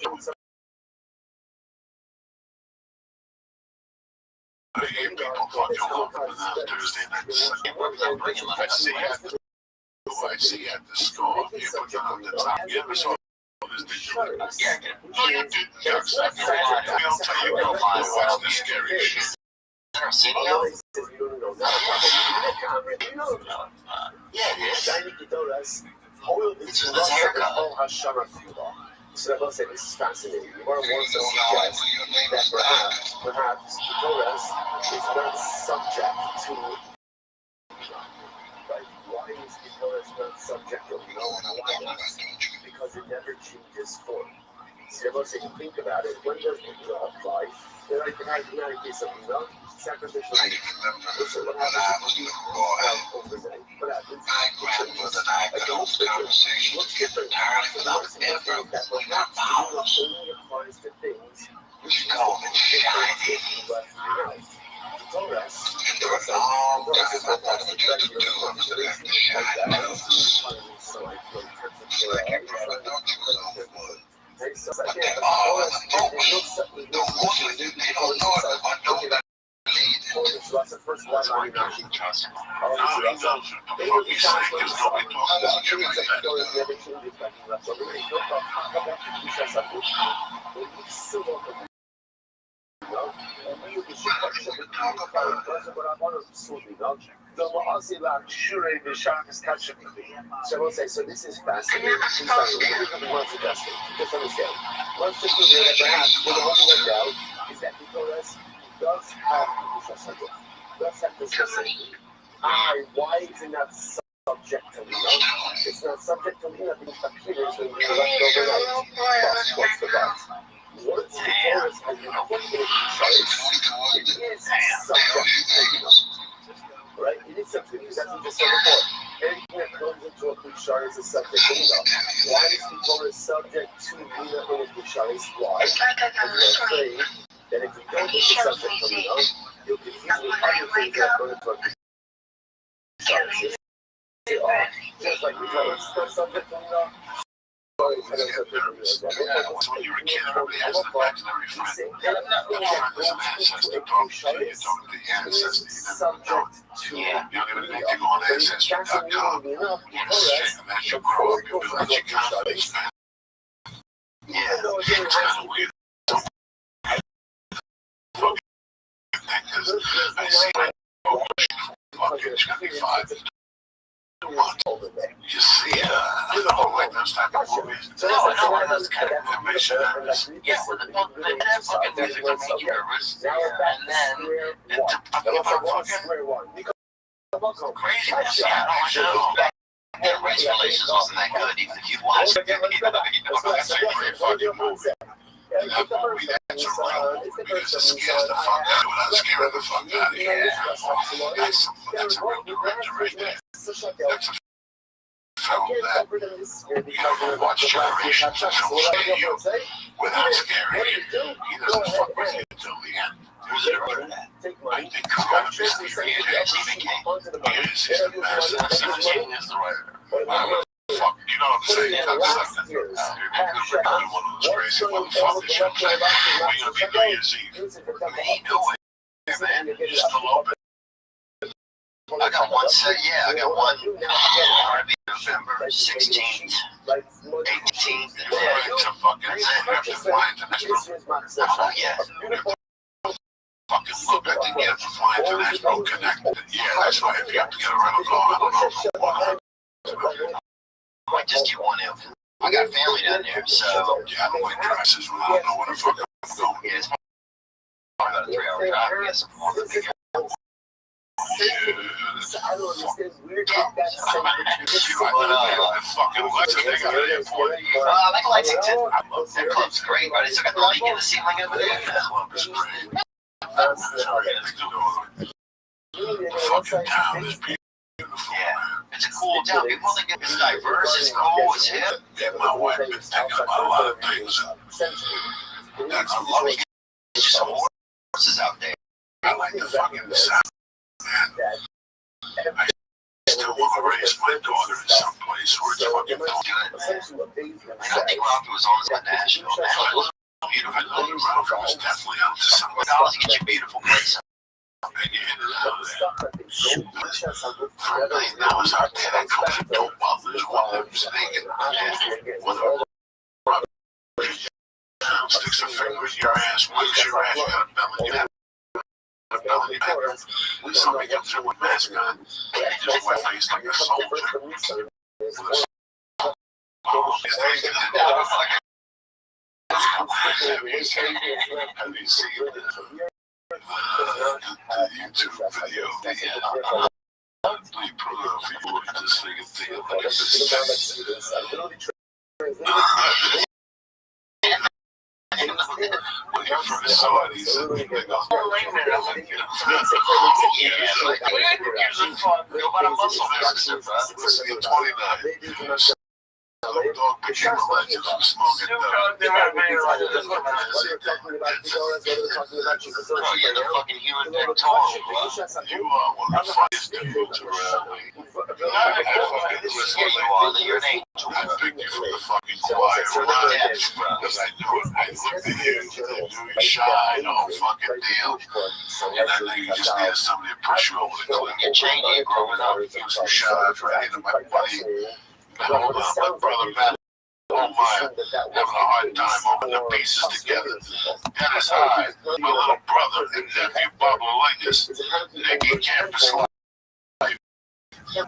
I hear people fucking walking on Thursday nights. I see you at the store, you put it on the top, you ever saw this digital? Yeah, No, you didn't. We don't tell you go find watch the scary shit. Is there a CDO? Yeah, it is. It's with his haircut. So I will say this is fascinating. You are one of those guys that perhaps Torres is not subject to. Right? Why is Torres not subject to? Because it never changes form. So I will say, think about it. When does it apply? Then I can have a case of sacrificial. Listen, what happens if you overnight? What happens? My grandmother and I had old conversations entirely without ever not powers. Only applies to things She called me shiny. After a long time, I thought it was just the two of us that had the shine nose. Like you brother, don't you know wood? But they are the folks. The woman, they don't know it, but don't lead it. That's why people should trust him. No, he knows what the fuck he's saying, because nobody talks about you like that. So I will say, so this is fascinating. Just understand. Let's just figure that perhaps the only doubt is that Nicolas does have this facility. Why isn't that subject to Lena. It's not subject to Lena because appears when you left overnight. But what's the but? Once the Taurus has been put in charts, it is subject to Lena. Right? It is subject because that's what we said before. Anything that comes into a chart is a subject to Lena. Why is the Taurus subject to Lena in a chart? Why? Because we're afraid that if you don't make it subject to Lena, you'll confuse with other things that go into a charts. Just like we know, it's not subject to Lena. When you were a kid, everybody has an imaginary friend. That friend is an ancestor talking to you, talking to the ancestor. You never know it. You don't even need to go on Ancestry.com. And as you grow up, you build your confidence, man. Yeah, it's kind of weird. I see my fucking 25. You see, I don't like those type of movies. No, that's kind of It makes you nervous. yeah. That fucking music will make you nervous, and then it's fucking craziness. Yeah, I don't know. Their race relations wasn't that good, even if you watched it. That's a great fucking movie. And that movie, that's a real movie because it scares the fuck out of you without scaring the fuck out of you. That's a real director right there. That's a film that you don't watch generations of films scare you without scaring you. He doesn't fuck with you until the end. Who's it wrote that? I think Columbus created Stephen King. He's the best. Stephen King is the writer. Fuck, you know what I'm saying? That's something. You're one of those crazy motherfuckers. You know what I'm saying? We're gonna be New Year's Eve. He knew it, man. You're still open. I got one set. Yeah, I got one. November 16th, 18th. It's a fucking thing. You have to fly international. I don't know yet. Fucking look, I think you have to fly international connected. Yeah, that's why if you have to get a rental car, I don't know. I might just get one in. I got family down there, so yeah, I don't like dresses when I don't know where the fuck I'm going. yeah, it's probably about a 3-hour drive. I guess I'm more than big. I don't understand where did that say I fucking Lexington at the airport. I like Lexington. That club's great, right? It's got the light in the ceiling over there. That club is great. The fucking town is beautiful. Yeah, it's a cool town. People think it's diverse, it's cool, it's hip. Yeah, my wife been thinking about a lot of things. That's a lot. There's just some horses out there. I like the fucking sound, man. I still want to raise my daughter in some place where it's fucking Good, man. I think Rocky was on at Nashville. Nashville's beautiful. I know the Ralph was definitely up to something. $100 to get you a beautiful place. And you're in and out of there. For a night now, is out there that comes and dope bubblers, one of them's naked. One of them sticks a finger in your ass, wipes your ass, you got a belly. You have a belly back. When somebody comes in with a mask on, just wet face like a soldier. Have you seen this? The YouTube video. We put it up for you to just think and think like this. When you first saw it, he said, they go, Wait a minute, I'm like, about a muscle master, bro. listen, you're 29. Snoop Dogg became a legend from smoking dope. Oh, yeah, the fucking human pectoral, bro. You are one of the funniest dudes around. You're an angel. I picked you from the fucking choir because I knew it. I looked at you, I knew you shy, the whole fucking deal. And I knew you just needed somebody to push you over the cliff. You're changing growing up. You was shy, right? And my buddy, my brother, Matt, oh my, having a hard time holding the pieces together. Dennis Hyde, my little brother and nephew, Bob Lingus, Nicky Campus Life,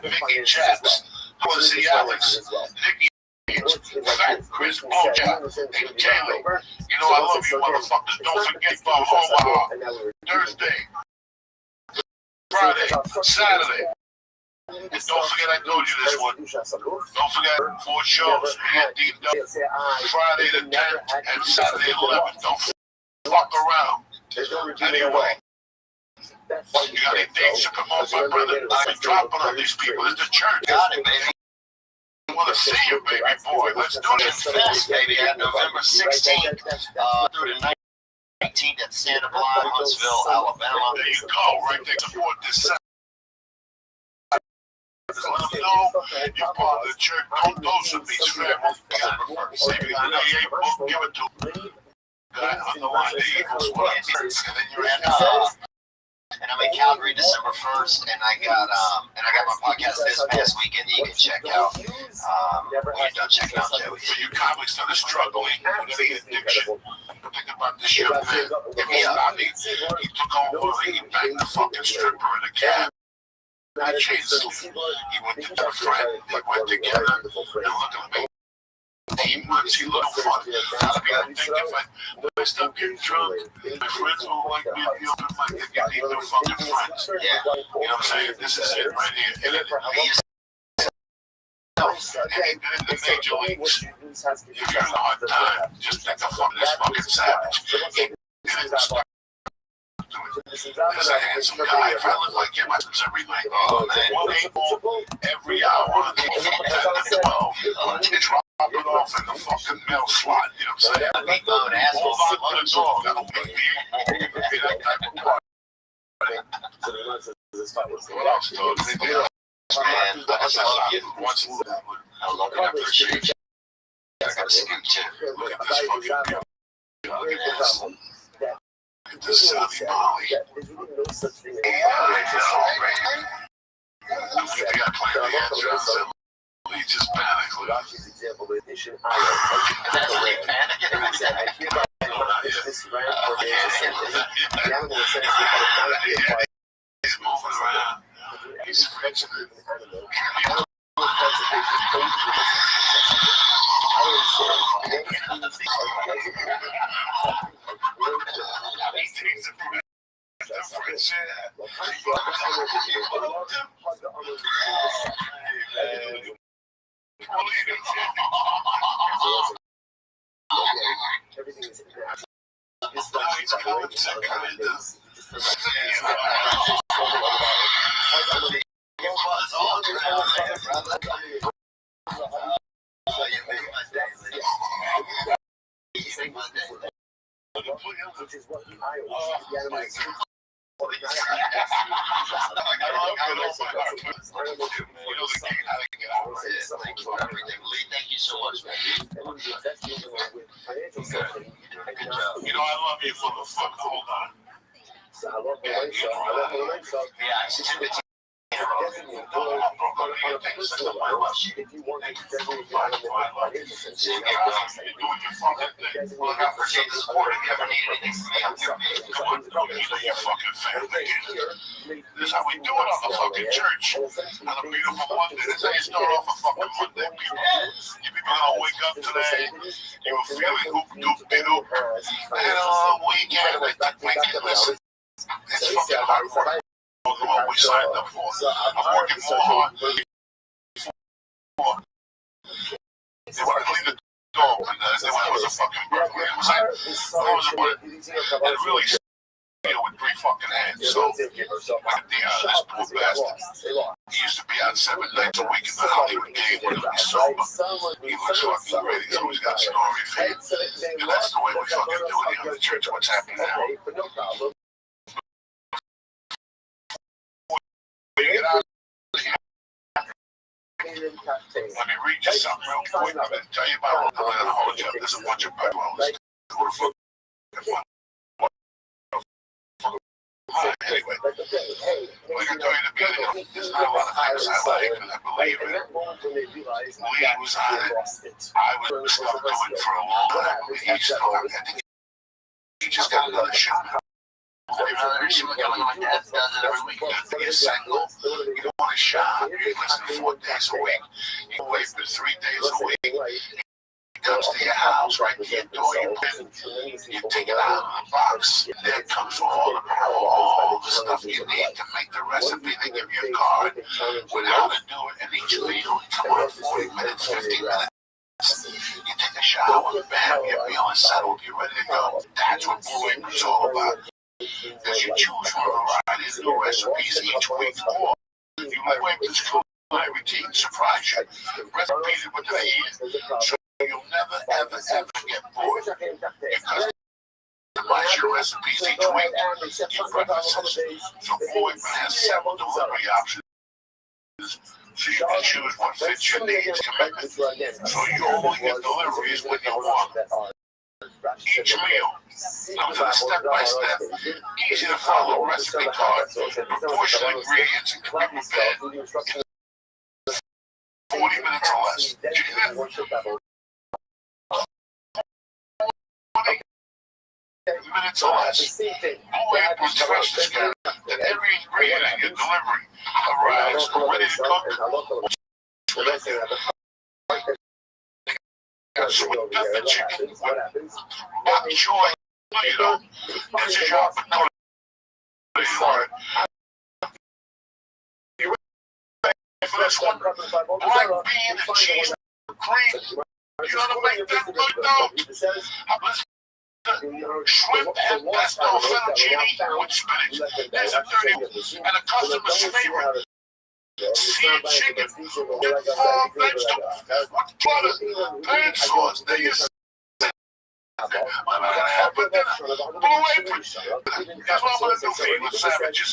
Mickey Chaps, Jose Alex, Nicky, Chris Bojack, and Kaylee. You know I love you motherfuckers. Don't forget about Omaha, Thursday, Friday, Saturday. And don't forget I told you this one. Don't forget 4 shows. Friday the 10th and Saturday the 11th. Don't fuck around. Anyway, you got any dates to promote, my brother? I'm dropping on these people. It's the church. Got it, baby. I want to see you, baby boy. Let's do this. Fest, baby, at November 16th through the 19th at Santa Blanca, Huntsville, Alabama. There you go. Right there. Support this. Let them know you're part of the church. Don't dose with these family. Maybe the AA book, give it to them. Guy on the line, the Eagles, what up? And then you're in. And I'm in Calgary December 1st, and I got my podcast this past weekend that you can check out. When you're done checking out Joey. For you comics that are struggling with any addiction, think about this young man. He took over, he banged the fucking stripper in a cab. He changed his life. He went to a friend, they went together, and look at me. 18 months, he looked fun. A lot of people think if I stop getting drunk, my friends will like me at the open mic. They get new fucking friends. Yeah. You know what I'm saying? This is it right here. And in the major leagues, if you're in a hard time, just think of this fucking savage. There's a handsome guy. If I look like him, I do every night. Oh, man. 1 April, every hour, 10 to 12. Drop it off in the fucking mail slot. You know what I'm saying? Hold on to the door. That'll make me that type of party. What else, dog? Anything else? Man, I just love you. I love you. I appreciate you. I got a scoop too. Look at this fucking girl. Look at this. Look at this Sunny Molly. We got plenty of answers. He just panicked. That's like panicking. He's moving around. He's fetching it. Everything is Thank you so much, man. You know, I love you, motherfucker. Hold on. Yeah, I sent it to Look, I appreciate the support. If you ever need anything from me, I'm here. Come on, you fucking family. This is how we do it on the fucking church. On a beautiful Monday. This is how you start off a fucking Monday, people. You people gonna wake up today, you were feeling hoop-doop-de-doop. And on the weekend, listen, it's fucking hard work. What we signed up for. I'm working more hard before. They wanted to leave the door open. They wanted it was a fucking burglary. It was really with 3 fucking hands. So, this poor bastard. He used to be out 7 nights a week in the Hollywood game when he was sober. He looks fucking great. He's always got a story for you. And that's the way we fucking do it here in the church. What's happening now? Get out of here. Let me read you something real quick. I'm going to tell you about I'm going to hold you up. There's a bunch of bedrooms. Anyway, like I told you in the beginning, there's not a lot of things I like and I believe in. Lee was on it. I was stuck doing for a long time. I think he just got another shot. My dad does it every week. You're single. You don't want a shot. You listen 4 days a week. You wait for 3 days a week. comes to your house, right to your door, you take it out of the box, and there comes all the stuff you need to make the recipe. They give you a card with how to do it, and each meal, come on, 40 minutes, 50 minutes. You take a shower, bam, your meal is settled, you're ready to go. That's what Blue Apron's all about. Because you choose from a variety of new recipes each week, or you Blue Apron's culinary routine surprise you, repeated with the year, so you'll never, ever, ever get bored. Because customize your recipes each week, your preferences. So Blue Apron has several delivery options, so you can choose what fits your needs, commitment. So you only get deliveries when you want. Each meal comes in a step-by-step, easy-to-follow recipe card, proportion ingredients, and can be prepared in 40 minutes or less. Did you hear that? 40 minutes or less. Blue Apron's fresh discovery that every ingredient in your delivery arrives ready to cook. Sweet pepper chicken with bok choy, you know, this is your opportunity. You ready for this one? Black bean and cheese cream. You know how to make that good though? Shrimp and pesto fettuccine with spinach. There's a 30 and a customer's favorite. Seared chicken, dipped farm vegetables, with butter, pan sauce. There you see. I'm not gonna have for dinner. Blue Apron. Here's what I'm gonna do for you with sandwiches.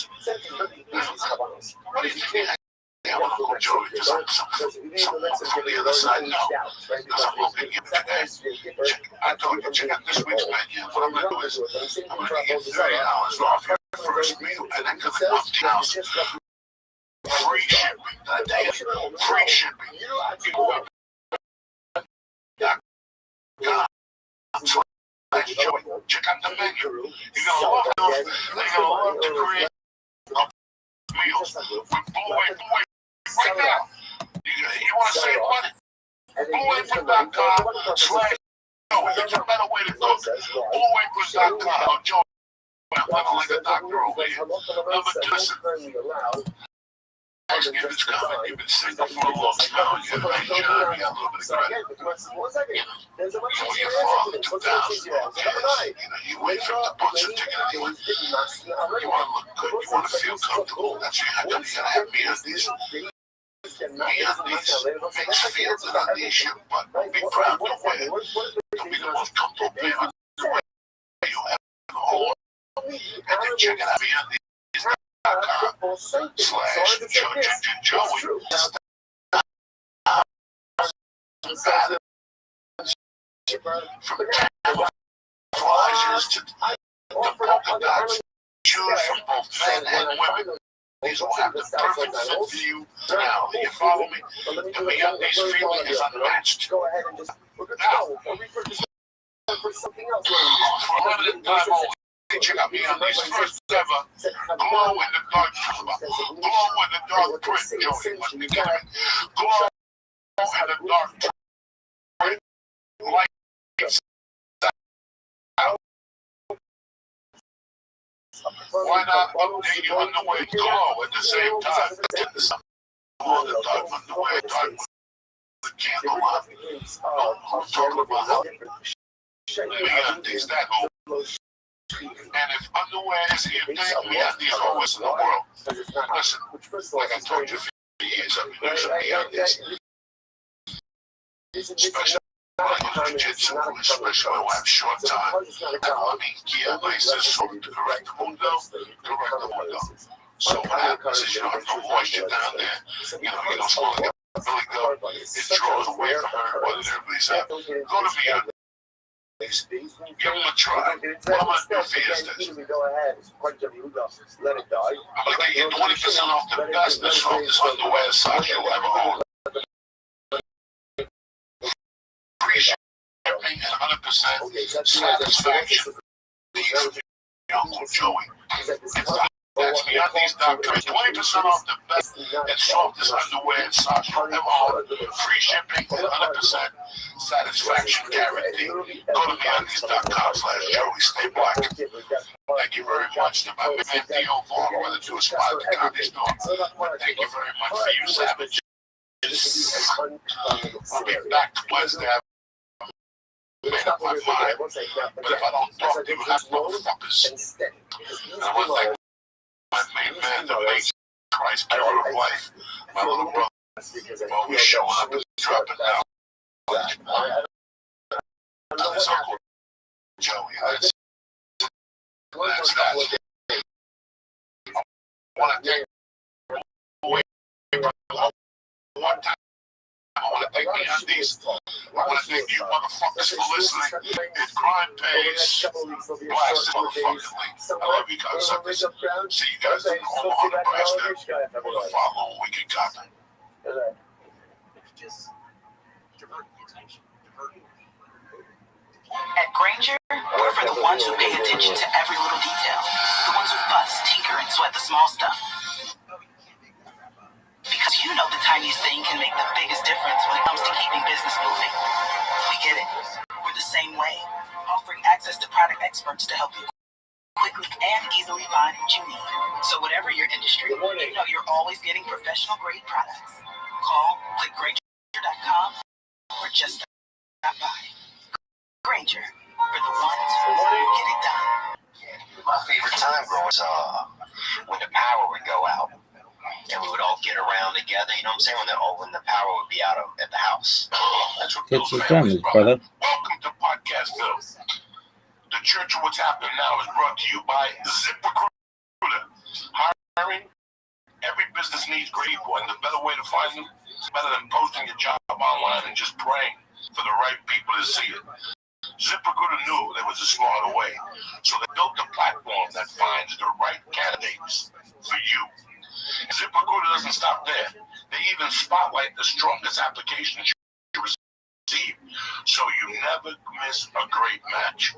What do you think? I want to go Joey, because I'm from the other side. No, because I'm looking at today. I told you, check out this week's menu. What I'm gonna do is, I'm gonna get $30 off your first meal, and then come up to house. Free shipping. Free shipping. Check out the menu. You're gonna love those. They're gonna love to create meals with Blue Apron right now. You want to save money? BlueApron.com/. It's a better way to cook. BlueApron.com. Joe, I'm living like a doctor over here. Listen. Thanksgiving's coming. You've been single for a long time. You got a nice job. You got a little bit of credit. When your father 2000, you wait for him to punch a ticket anyway. You want to look good. You want to feel comfortable. That's why you gotta have me on these. Me on these. Makes feel that I need you, but be proud to wear it. Don't be the most comfortable man you have in the whole. And then check it out. Me on these. /Joey. From camouflages to the polka dots, choose from both men and women. These will have the perfect fit for you. Now, you follow me? The MeUndies feeling is unmatched. Now, for a limited time only. Check out MeUndies first ever glow in the dark glow in the dark print, Joey. Let me get it. Glow in the dark print. Lights out. Why not update your underwear glow at the same time? Glow in the dark underwear, dark with the candle on. No, I'm talking about how MeUndies that old. And if underwear is your thing, MeUndies always in the world. Listen, like I told you a few years, I've been using MeUndies. Especially when I use jiu-jitsu, especially when I have short time. I want to gear myself so to correct the window. So what happens is you don't have no moisture down there. You don't smell like a really good. It draws away from everybody that everybody's at. Go to MeUndies. Give them a try. What I'm going to do for you is this. I'm going to get you 20% off the bestness of this underwear socks you'll ever own. Free shipping and 100% satisfaction. Your Uncle Joey. If That's MeUndies.com. 20% off the best and softest underwear and socks you'll ever own. Free shipping and 100% satisfaction guarantee. Go to MeUndies.com/Joey. Stay black. Thank you very much to my man Theo Vaughn, whether to a spot at the comedy store. Thank you very much for you, Savage. I'll be back Wednesday. I've made up my mind. But if I don't talk to you, half motherfuckers. And I want to thank my main man, the main Christ giver of life, my little brother, always showing up and dropping down. His Uncle Joey. That's that. I want to thank one time. I want to thank MeUndies. I want to thank you motherfuckers for listening. If crime pays, blast motherfucking. I love you guys. See you guys in Omaha, Nebraska. For the following week in Gotham. At Granger, we're for the ones who pay attention to every little detail. The ones who fuss, tinker, and sweat the small stuff. Because you know the tiniest thing can make the biggest difference when it comes to keeping business moving. We get it. We're the same way, offering access to product experts to help you quickly and easily find what you need. So whatever your industry, you know you're always getting professional-grade products. Call, click Granger.com, or just stop by. Granger, for the ones who get it done. My favorite time was when the power would go out. And we would all get around together, you know what I'm saying? When the power would be out at the house. That's what It's the families, brother. Welcome to Podcastville. The Church of What's Happening Now is brought to you by ZipRecruiter. Hiring every business needs great people, and the better way to find them is better than posting your job online and just praying for the right people to see it. ZipRecruiter knew there was a smarter way, so they built a platform that finds the right candidates for you. ZipRecruiter doesn't stop there. They even spotlight the strongest applications you receive, so you never miss a great match.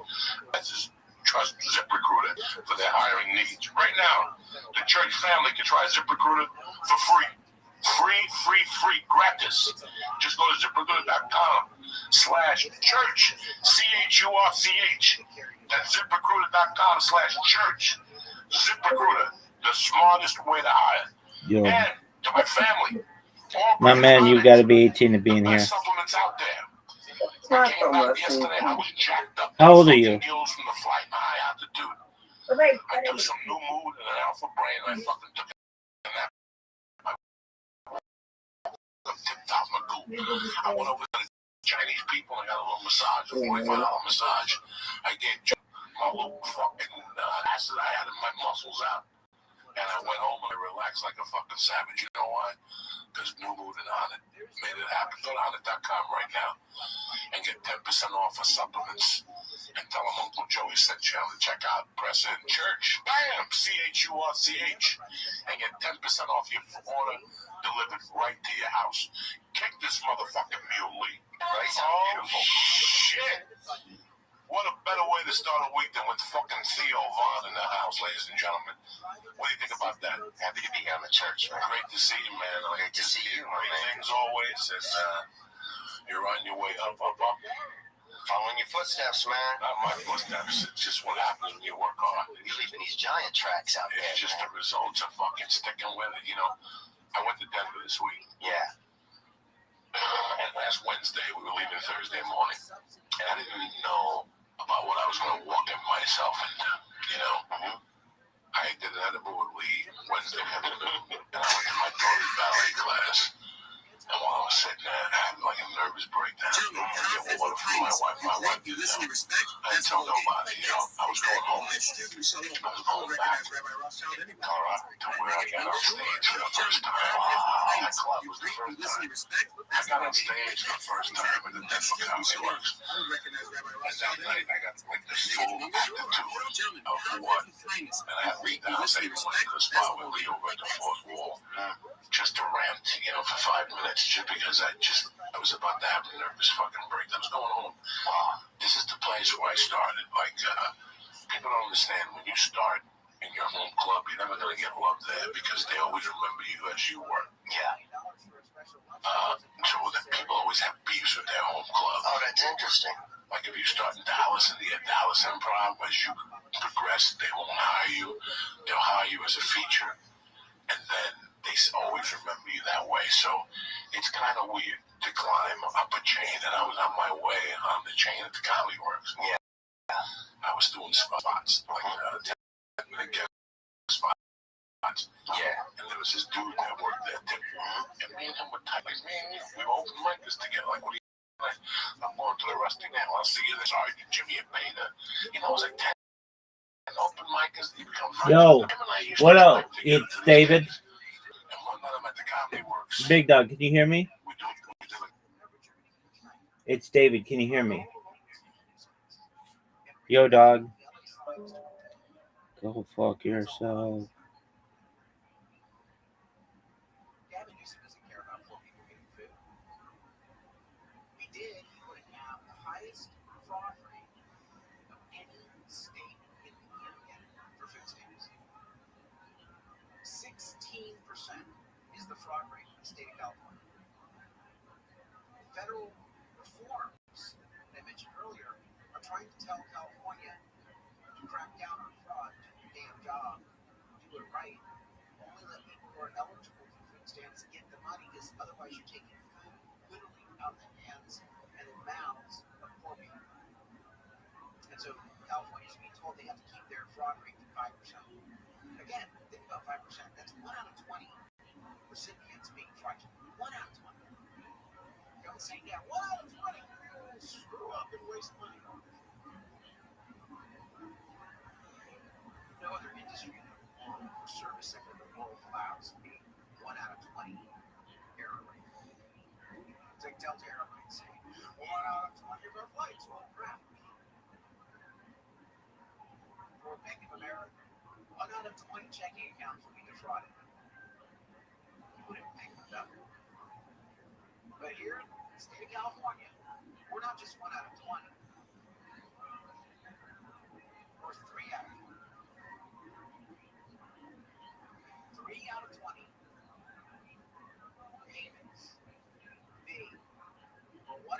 Trust ZipRecruiter for their hiring needs. Right now, the church family can try ZipRecruiter for free. Free, gratis. Just go to ZipRecruiter.com/church, CHURCH. That's ZipRecruiter.com/church. ZipRecruiter, the smartest way to hire. Yo. And to my family, My man, you gotta be 18 to be in here. supplements out there. I came back yesterday, I was jacked up. How old are you? Deals from the flight high altitude. I took some new mood and an alpha brain, and I fucking took a nap. Tip-top my goop. I went over to the Chinese people and got a little massage, a $45 massage. I gave my little fucking acid I had in my muscles out. And I went home and I relaxed like a fucking savage. You know why? Because New Mood and Onnit made it happen. Go to Onnit.com right now and get 10% off for supplements. And tell them Uncle Joey sent you on the checkout. Press in church. Bam! CHURCH. And get 10% off your order delivered right to your house. Kick this motherfucking mule, Lee. Right? Oh, shit. What a better way to start a week than with fucking Theo Vaughn in the house, ladies and gentlemen. What do you think about that? Happy to be here on the church, man. Great to see you, man. Great to see you, my Great man. things always. And, you're on your way up. Following your footsteps, man. Not my footsteps. It's just what happens when you work hard. You're leaving these giant tracks out there, It's just man. the results of fucking sticking with it, you know. I went to Denver this week. Yeah. And last Wednesday, we were leaving Thursday morning. And I didn't even know about what I was going to walk in myself into, you know. Mm-hmm. I did an edible with Lee Wednesday afternoon, and I went to my daughter's ballet class. And while I was sitting there, I had like a nervous breakdown. I get water from my wife. My wife did that. I didn't tell nobody, you know. I was going home. I was going back to Colorado to where I got on stage for the first time. Oh, that club was the first time. I got on stage for the first time at the Denver Comedy Works. And that night, I got like the full attitude of what? And I had to read down and say, to the spot with Lee over at the fourth wall. Just to rant, you know, for 5 minutes, just because I was about to have a nervous fucking breakdown. I was going home. This is the place where I started. Like, people don't understand when you start in your home club, you're never going to get love there because they always remember you as you were. Yeah. So that people always have beefs with their home club. Oh, that's interesting. Like if you start in Dallas and the Dallas Improv, as you progress, they won't hire you. They'll hire you as a feature, and then they always remember you that way. So it's kind of weird to climb up a chain, and I was on my way on the chain at the Comedy Works. Yeah. I was doing spots, like 10-minute guest spots. Yeah. And there was this dude that worked there, and me and him were tight. Like, man, we were open micers together. Like, what are you doing? Like, I'm going to the Rusty now. I'll see you there. Sorry, Jimmy and Beta. You know, it was like 10 open micers. They become friends. Yo, what up? It's David. And one night I'm at the Comedy Works. Big Dog, can you hear me? We do it. It's David. Can you hear me? Yo, dog. Go fuck yourself. Gavin Newsom doesn't care about poor people getting food. We did, he would have the highest fraud rate of any state in the union for food stamps. 16% is the fraud rate in the state of California. Federal reforms that I mentioned earlier are trying to tell California to crack down on fraud, do your damn job, do it right, only let people who are eligible for food stamps get the money, because otherwise you're taking food literally out of the hands and the mouths of poor people. And so California's being told they have to keep their fraud rate to 5%. Again, think about 5%. That's 1 out of 20 recipients being fraudulent. 1 out of 20. You're saying, yeah, 1 out of 20 screw up and waste money. No other industry or service sector in the world allows a 1 out of 20 error rate. It's like Delta Airlines saying 1 out of 20 of our flights will crash. Or Bank of America, 1 out of 20 checking accounts will be defrauded. You wouldn't think that. But here in the state of California, we're not just 1 out of 20. We're 3 out of 20. 3 out of 20 payments made for 1.5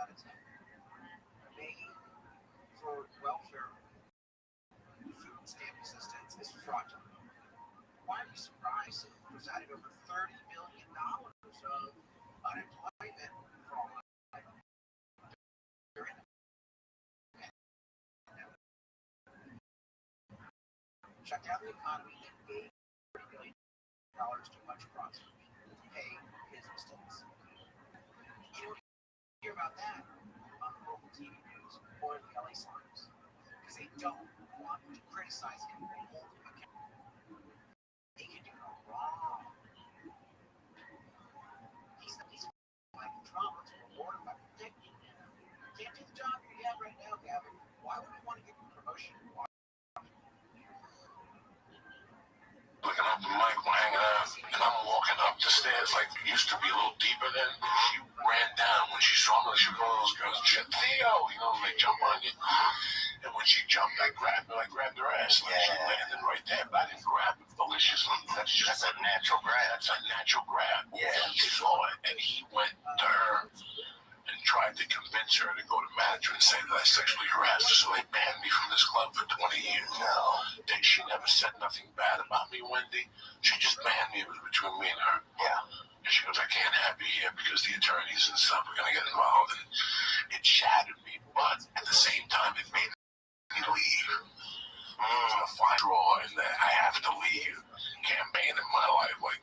out of 10 made for welfare food stamp assistance is fraudulent. Why are you surprised that there's added over $30 billion of unemployment fraud during the pandemic? Shut down the economy and gave $30 billion to much fraudsters to pay his mistakes. You don't hear about that on the local TV news or the LA Times because they don't want to criticize him and hold him accountable. He can do no wrong. He's like Trump to reward him by protecting him. Can't do the job you have right now, Gavin. Why would you want to get a promotion? Looking up the mic, we're hanging out, and I'm walking up the stairs like it used to be a little deeper then. She ran down when she saw me. She was one of those girls, she said, Theo, you know, they jump on you. And when she jumped, I grabbed her ass. Like she landed right there, but I didn't grab it maliciously. That's a natural grab. That's a natural grab. Yeah. He saw it, and he went to her and tried to convince her to go to management and say that I sexually harassed her, so they banned me from this club for 20 years. No. Then she never said nothing bad about me, Wendy. She just banned me. It was between me and her. Yeah. And she goes, I can't have you here because the attorneys and stuff are going to get involved. And it shattered me, but at the same time, it made me leave. There's a fire draw in that I have to leave campaign in my life. Like,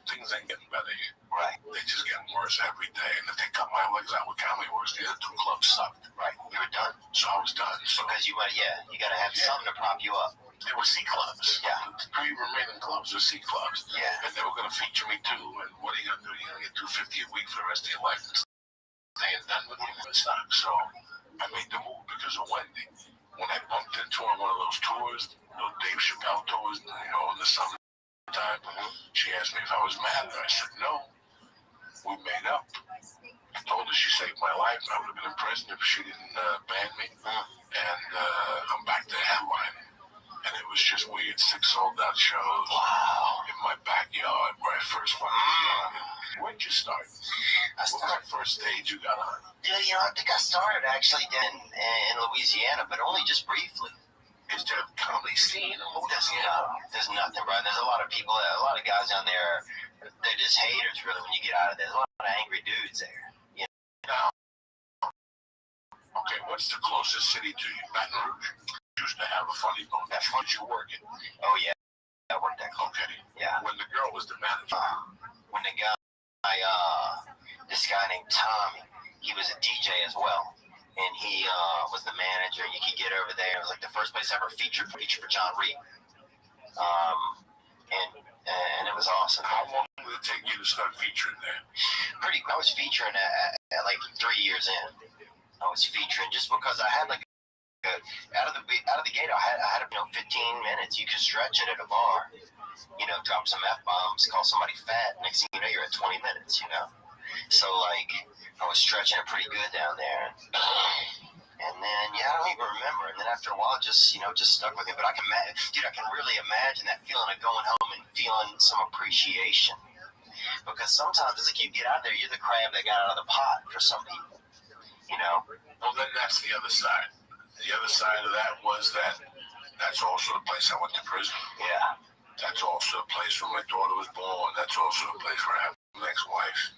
things ain't getting better here. Right. They just getting worse every day. And if they cut my legs out with Comedy Works, the other 2 clubs sucked. Right. You were done. So I was done. So Because you got to have something to prop you up. they were C clubs. Yeah. The 3 remaining clubs were C clubs. Yeah. And they were going to feature me too. And what are you going to do? You're going to get $250 a week for the rest of your life and staying done with me in stock. So I made the move because of Wendy. When I bumped into her on one of those tours, those Dave Chappelle tours, you know, in the summertime, she asked me if I was mad. And I said, no. We made up. I told her she saved my life. I would have been in prison if she didn't ban me. And I'm back to headline. And it was just weird. 6 sold-out shows. Wow. In my backyard where I first fucking started. When'd you start? I What was started. the first stage you got on? Yeah, I think I started actually in Louisiana, but only just briefly. Is there a comedy scene? There's nothing, bro. There's a lot of people, a lot of guys down there. They're just haters, really. When you get out of there, there's a lot of angry dudes there. You know? Okay, what's the closest city to you? Baton Rouge. Used to have a funny bone. That fun you work in. Oh yeah, I worked that close. Okay. Yeah. When the girl was the manager. When the guy, this guy named Tommy, he was a DJ as well. And he was the manager. You could get over there. It was like the first place ever featured for John Reed. And it was awesome. How long did it take you to start featuring there? I was featuring at like 3 years in. I was featuring just because I had like out of the gate. I had 15 minutes. You could stretch it at a bar. Drop some F-bombs, call somebody fat. Next thing you know, you're at 20 minutes. So like. I was stretching it pretty good down there. And then, I don't even remember. And then after a while, just stuck with it. But I can really imagine that feeling of going home and feeling some appreciation. Because sometimes it's like you get out there, you're the crab that got out of the pot for some people. Well, then that's the other side. The other side of that was that's also the place I went to prison. Yeah. That's also the place where my daughter was born. That's also the place where I have my ex-wife.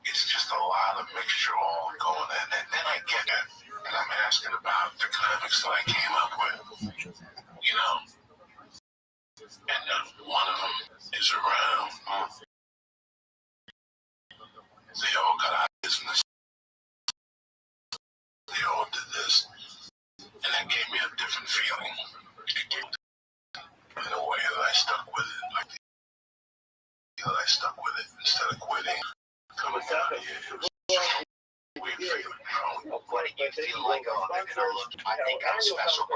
It's just a lot of mixture all going in. And then I get it, and I'm asking about the comics that I came up with. And one of them is around. They all got out of business. They all did this. And that gave me a different feeling. It gave me in a way that I stuck with it. Instead of quitting. Coming out of here, it was weird feeling, What did you feel like? Oh, they're gonna look. I think I'm special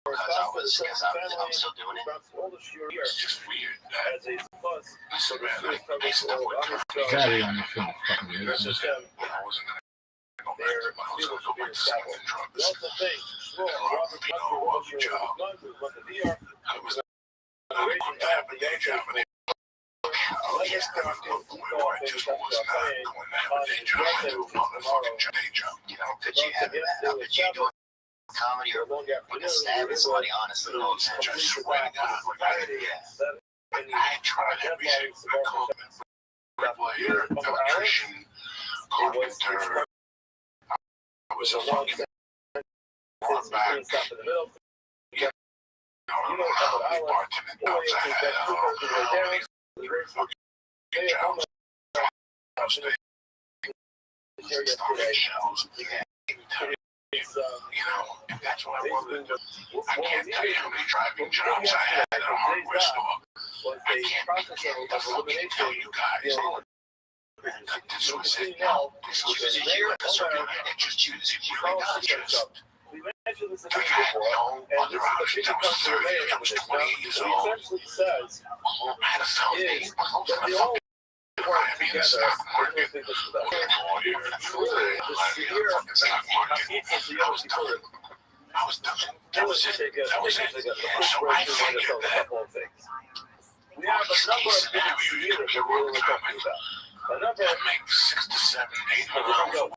because I'm still doing it. it's just weird. Listen, man, I stuck with Exactly on the film. I wasn't gonna go back to my house. I was going to smoking drugs. And robbing people off the job. I was not equipped to have a day job. I just was not going to have a day job. I do a motherfucking day job. Could you have that? Could you do comedy or fucking stabbing somebody? Honestly, no, I just swear to God, I tried everything. I called bricklayer, electrician, carpenter. I was a fucking back. I don't know how many bartending jobs I had. I don't know how many fucking jobs. I was stocking shelves. That's what I wanted to do. I can't tell you how many driving jobs I had at a hardware store. I can't fucking tell you guys that this was it. No, this was a year. It just chooses a year. I had no other options. I was 30. I was 28 years old. I had a felony. I was in the stock market. I was a lawyer. I was stock market. I was done. That was it. So I figured that worst case scenario, you could be a real comic. I make 6 to 7, 800 hours a week.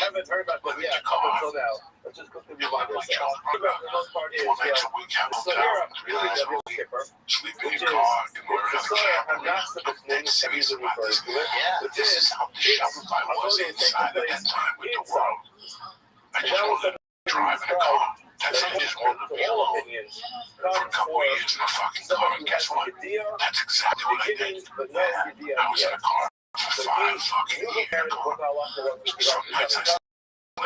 Haven't heard about Living that in yet. your car. Until now. Let's just go through the Live like Charles Brown. 4 nights a week, have a So here hotel. 3 nights a week. Sleep in which your car and is learn the how to soil camp. I'm not supposed to I'm dead serious about this. Yeah. This is how the Shopify was inside at that time with the world. I just wanted to drive in a car. That's it. I just wanted to be alone for a couple of years in a fucking car. And guess what? That's exactly what I did. I was in a car for 5 fucking years in a car. Some nights I slept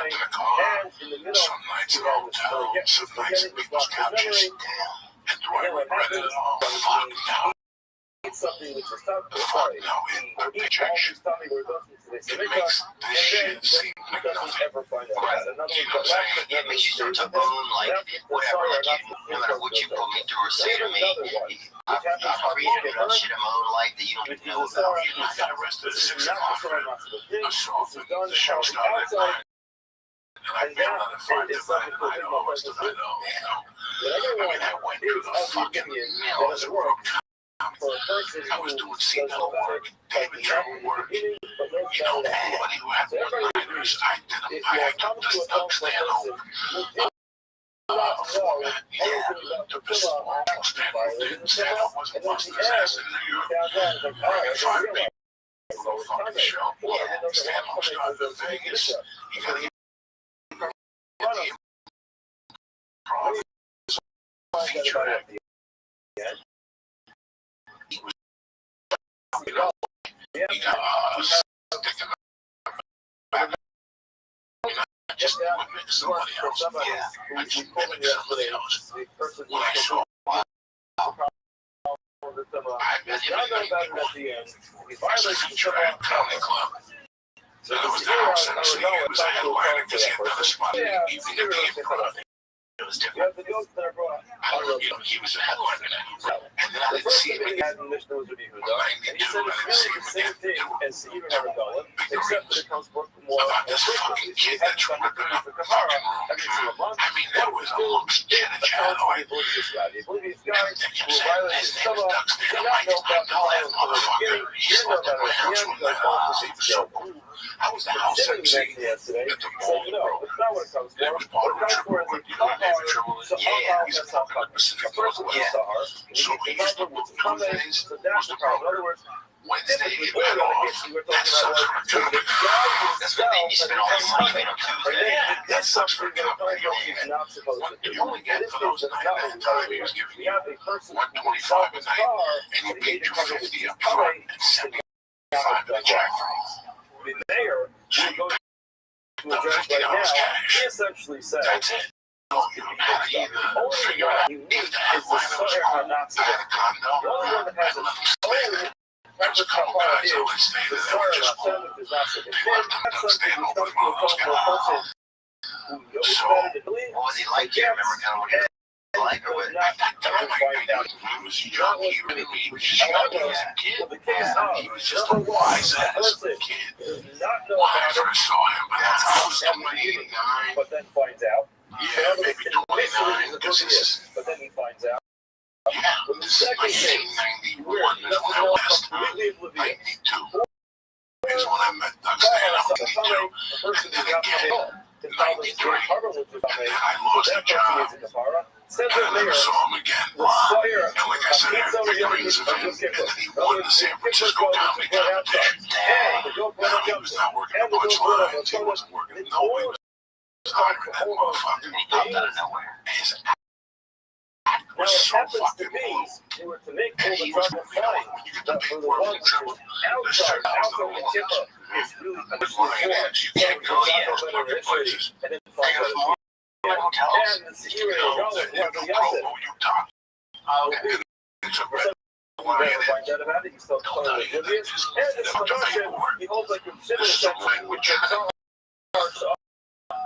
in a car. Some nights in a hotel. Some nights in people's couches. And do I regret it all? Fuck no. something which is tough. Fuck no. In projection. It makes this shit seem like nothing. Ever find out. Right. Another You know what I'm saying? It makes you start to own, like, whatever, like, no matter what you put me through or say to me, I've created enough shit in my own life that you don't even know about. I got arrested at 6 o'clock. I saw the show started at 9. I feel that at 5 tonight, almost tonight, I mean, I went through the fucking mills and work. I was doing C-double work, David Trouble work. You know, anybody who had one-liners, I did them. I took the Doug Stanhope format. Yeah, took the small Stanhope did. Stanhope was busting his ass in New York. Bringing 5 people to the fucking show. Yeah, Stanhope started in Vegas. He got the improv feature at the end. He was, you know, he got sticking back. Just mimic somebody else. Yeah, I just mimic somebody else. When I saw I met him at the feature at Comedy Club. So it was the house MC. It was a headliner because he had done a spot in the evening at the improv. It was different. I don't know, you know, he was a headliner now. And then I didn't see him again. In 92, I didn't see him again. About this fucking kid that's ripping up fucking, I mean, there was amongst chitter-chatter. And they kept saying, his name is Doug Stanhope. I know that motherfucker. He slept in my house one night. He was so cool. I was the house MC at the mall in Brooklyn. And it was part of a triple work, you know, David Trouble. Yeah, he's from the Pacific Northwest. So he used to work Tuesdays was the program. Wednesday he went off. That sucks for a comic. That's what they spend all the money made on Tuesday. Yeah, that sucks for a comic. You only get for those nights at that time he was giving you $125 a night, and he paid you $50 up front and $75 in the jack for The mayor, so you got $50 cash. That's it. No, you don't have to either figure out if the headliner was home, I had a condo, I let him stay there. There was a couple guys who would stay there that were just cool. They left them Doug Stanhope with one of those guys. So, What was he like? Do you remember kind of what he was like? Or what? at that time, he was young, he was just young as a kid. He was just a wise ass kid. When I first saw him, but I was 29. Yeah, maybe 29, because this is, yeah, this is 1991 is when I last, 92 is when I met Doug Stanhope, 92, and then again, 93, and then I lost a job, and I never saw him again, and like I said, I had figurines of him, and then he won the San Francisco Comedy Competition. Now, he was not working the punchlines, he wasn't working, nobody was hiring that motherfucker. He popped out of nowhere. His act was so fucking cool. And he was, you know, when you get the big world in trouble, there's certain things that are lost. With lionheads, you can't go to those fucking places. They got hotels. You know, the Provo, Utah. And it's a red lionhead. Don't tell you that this is the paperwork. This is some language.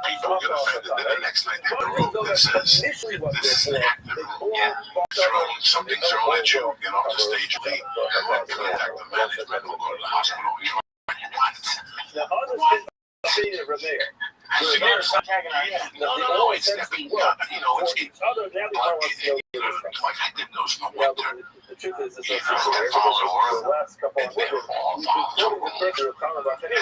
People get offended, then the next night they have a room that says, this is an active room. Something thrown at you, get off the stage late, and then contact the management or go to the hospital. You know, what? No, it's never, you know, it's like I did those in the winter. You have to follow the world, and they all follow the rules. And then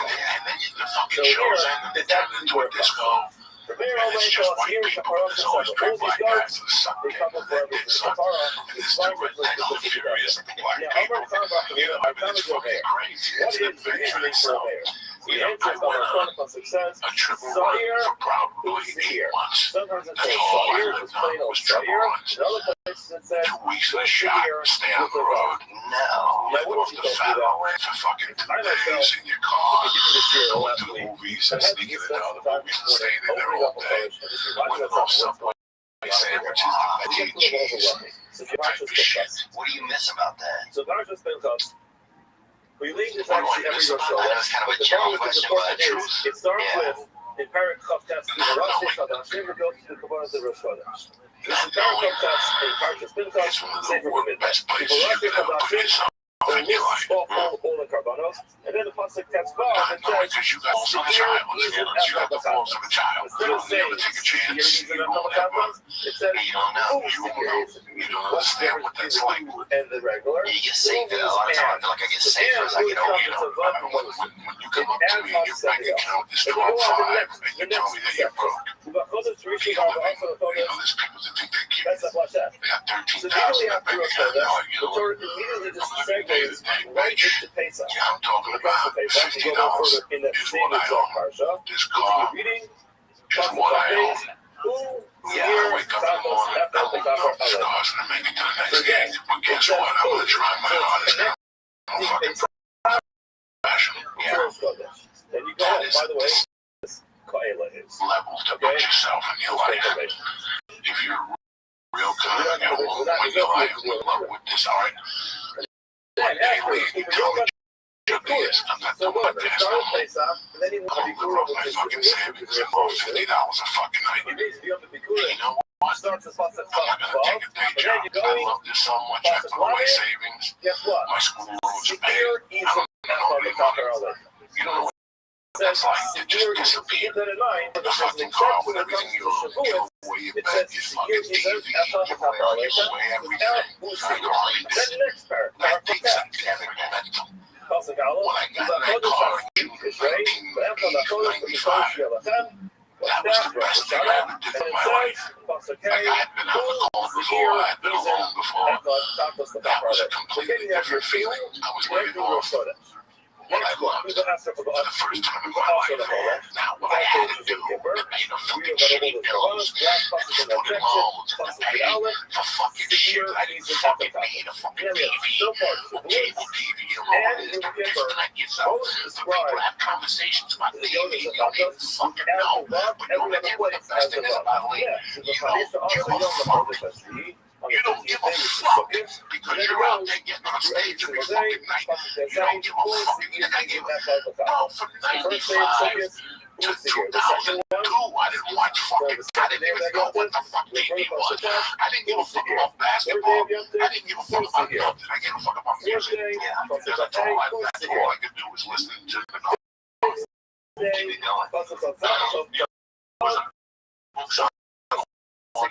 the fucking shows end, and they turn into a disco. And it's just white people, but there's always three black guys that suck dick, and their dick sucks. And there's two rednecks all furious at the black people. You know, I mean, it's fucking crazy. It's an adventure itself. You know, I went on a triple run for probably 8 months. That's all I lived on was triple runs. 2 weeks of the shot, stay on the road. No. Live off the fat away for fucking 2 days in your car. Going to the movies and sneaking into other movies and staying in there all day. Living off Subway sandwiches and veggie cheese. Type of shit. What do you miss about that? We leave this What do I actually every miss show. about that? That's kind of a general question, but It starts yeah. with in Parak Chavtas to the Rosh Hashanah, Hashem goes to the Kabbalah to Rosh Hashanah. This is Parak Chavtas in Parshas It's Pinchas, one of Sefer the B'Midbar. best places you could ever put yourself. in your life. All the carbonos, and then the pasuk that's No, because you got balls of a child. You got the balls of a child. You don't never take a chance. You don't ever. it says You don't know. You don't understand what that's like. and the regular. You get saved. A lot of times I feel like I get saved as I get older. When you come up to me and your bank account is 12.5 and you tell me that you're broke. You know, there's people that think they cute. They got 13,000 in their bank account. They're like, you know what? Immediately just Every day to day, bitch. to Pesach. Yeah, I'm talking about $50 in that is same what I exact own. parsha. This car Reading is what I own. Yeah, I wake up in the morning, I hope the stars and I make it to the next game. But guess what? I'm going to try my hardest now. I'm fucking professional. Then you go, by the way, Level to put yourself in your life. If you're real kind of a woman in your life with love with this art, one day later you tell me this. I'm not doing my best. I'm going to roll my fucking savings and roll $50 a fucking night. And you know what? I'm not going to take a day job. I love this so much. I threw away savings. My school loans are paid. I don't know any money. You know what? That's like it just disappeared. The fucking car with everything you own, you give away your bed, your fucking TV, you give away everything. I go read this. That takes a damn mental. When I got in that car in June of 1995, that was the best thing I ever did in my life. Like I had been out of the cold before, I had been alone before. That was a completely different feeling. I was living off what I loved for the first time in my life. Now, what I had to do to pay the fucking shitty bills and to put in loans and to pay for fucking shit I didn't fucking need a fucking TV or cable TV. You know what it is to disconnect yourself. For people to have conversations about TV, you don't even fucking know. But you know what the best thing is about it? You don't give a fuck. You don't give a fuck because you're out there getting on stage every fucking night. You don't give a fuck. You gotta give a fuck. From 95 to 2002, I didn't watch fucking. I didn't even know what the fuck TV was. I didn't give a fuck about basketball. I didn't give a fuck about nothing. I gave a fuck about music. Yeah, because that's all I could do was listen to the TV going. There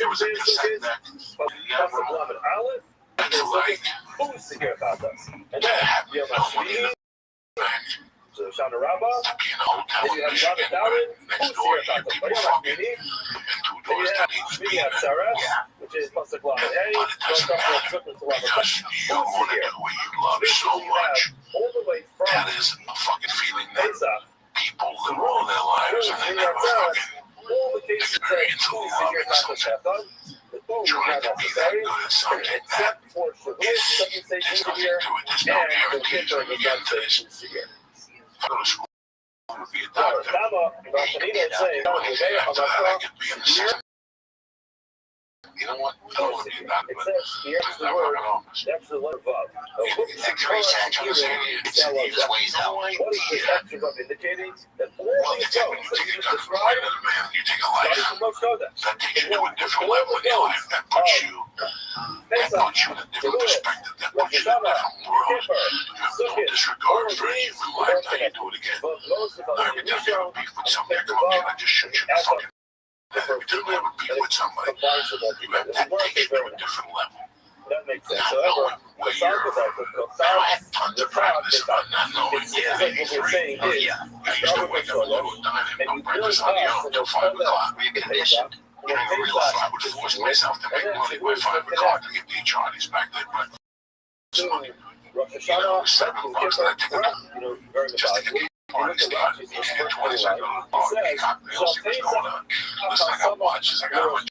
was a cassette deck. It's like having nobody in the back. To be in a hotel in Michigan where next door you hear people fucking and two doors down he was being there. Yeah. But it doesn't matter because you want to do what you love so much. That is a fucking feeling that people live all their lives and they never fucking experience a love in something. Trying to be that good at something that is, there's nothing to it. There's no guarantees when you get into this. If I go to school to be a doctor, after that I could be an assistant. You know what? I don't want to be a doctor, but I work in office. The Grace Angels he was ways out. Well, you take when you take a gun from life to the man, you take a life. That takes you to a different level in your life. That puts you in a different perspective. That puts you in a different world. You have no disregard for human life. Now you do it again. Every time you have a beef with somebody, I come up here and I just shoot you in the fucking head. Every time I have a beef with somebody, that takes you to a different level. That makes sense. Not knowing where you're. Now I had tons of practice about not knowing where you're free. I used to wake up a little at 9 and go breakfast on the oven until 5 o'clock. Reconditioned. I didn't even realize I would force myself to make money by 5 o'clock to get the Charlies back there breakfast money. You know, $7 that I take a just to get the party started. And 20 seconds on the bar, get cocktails, see what's going on. Listen, I got watches, I got a bunch.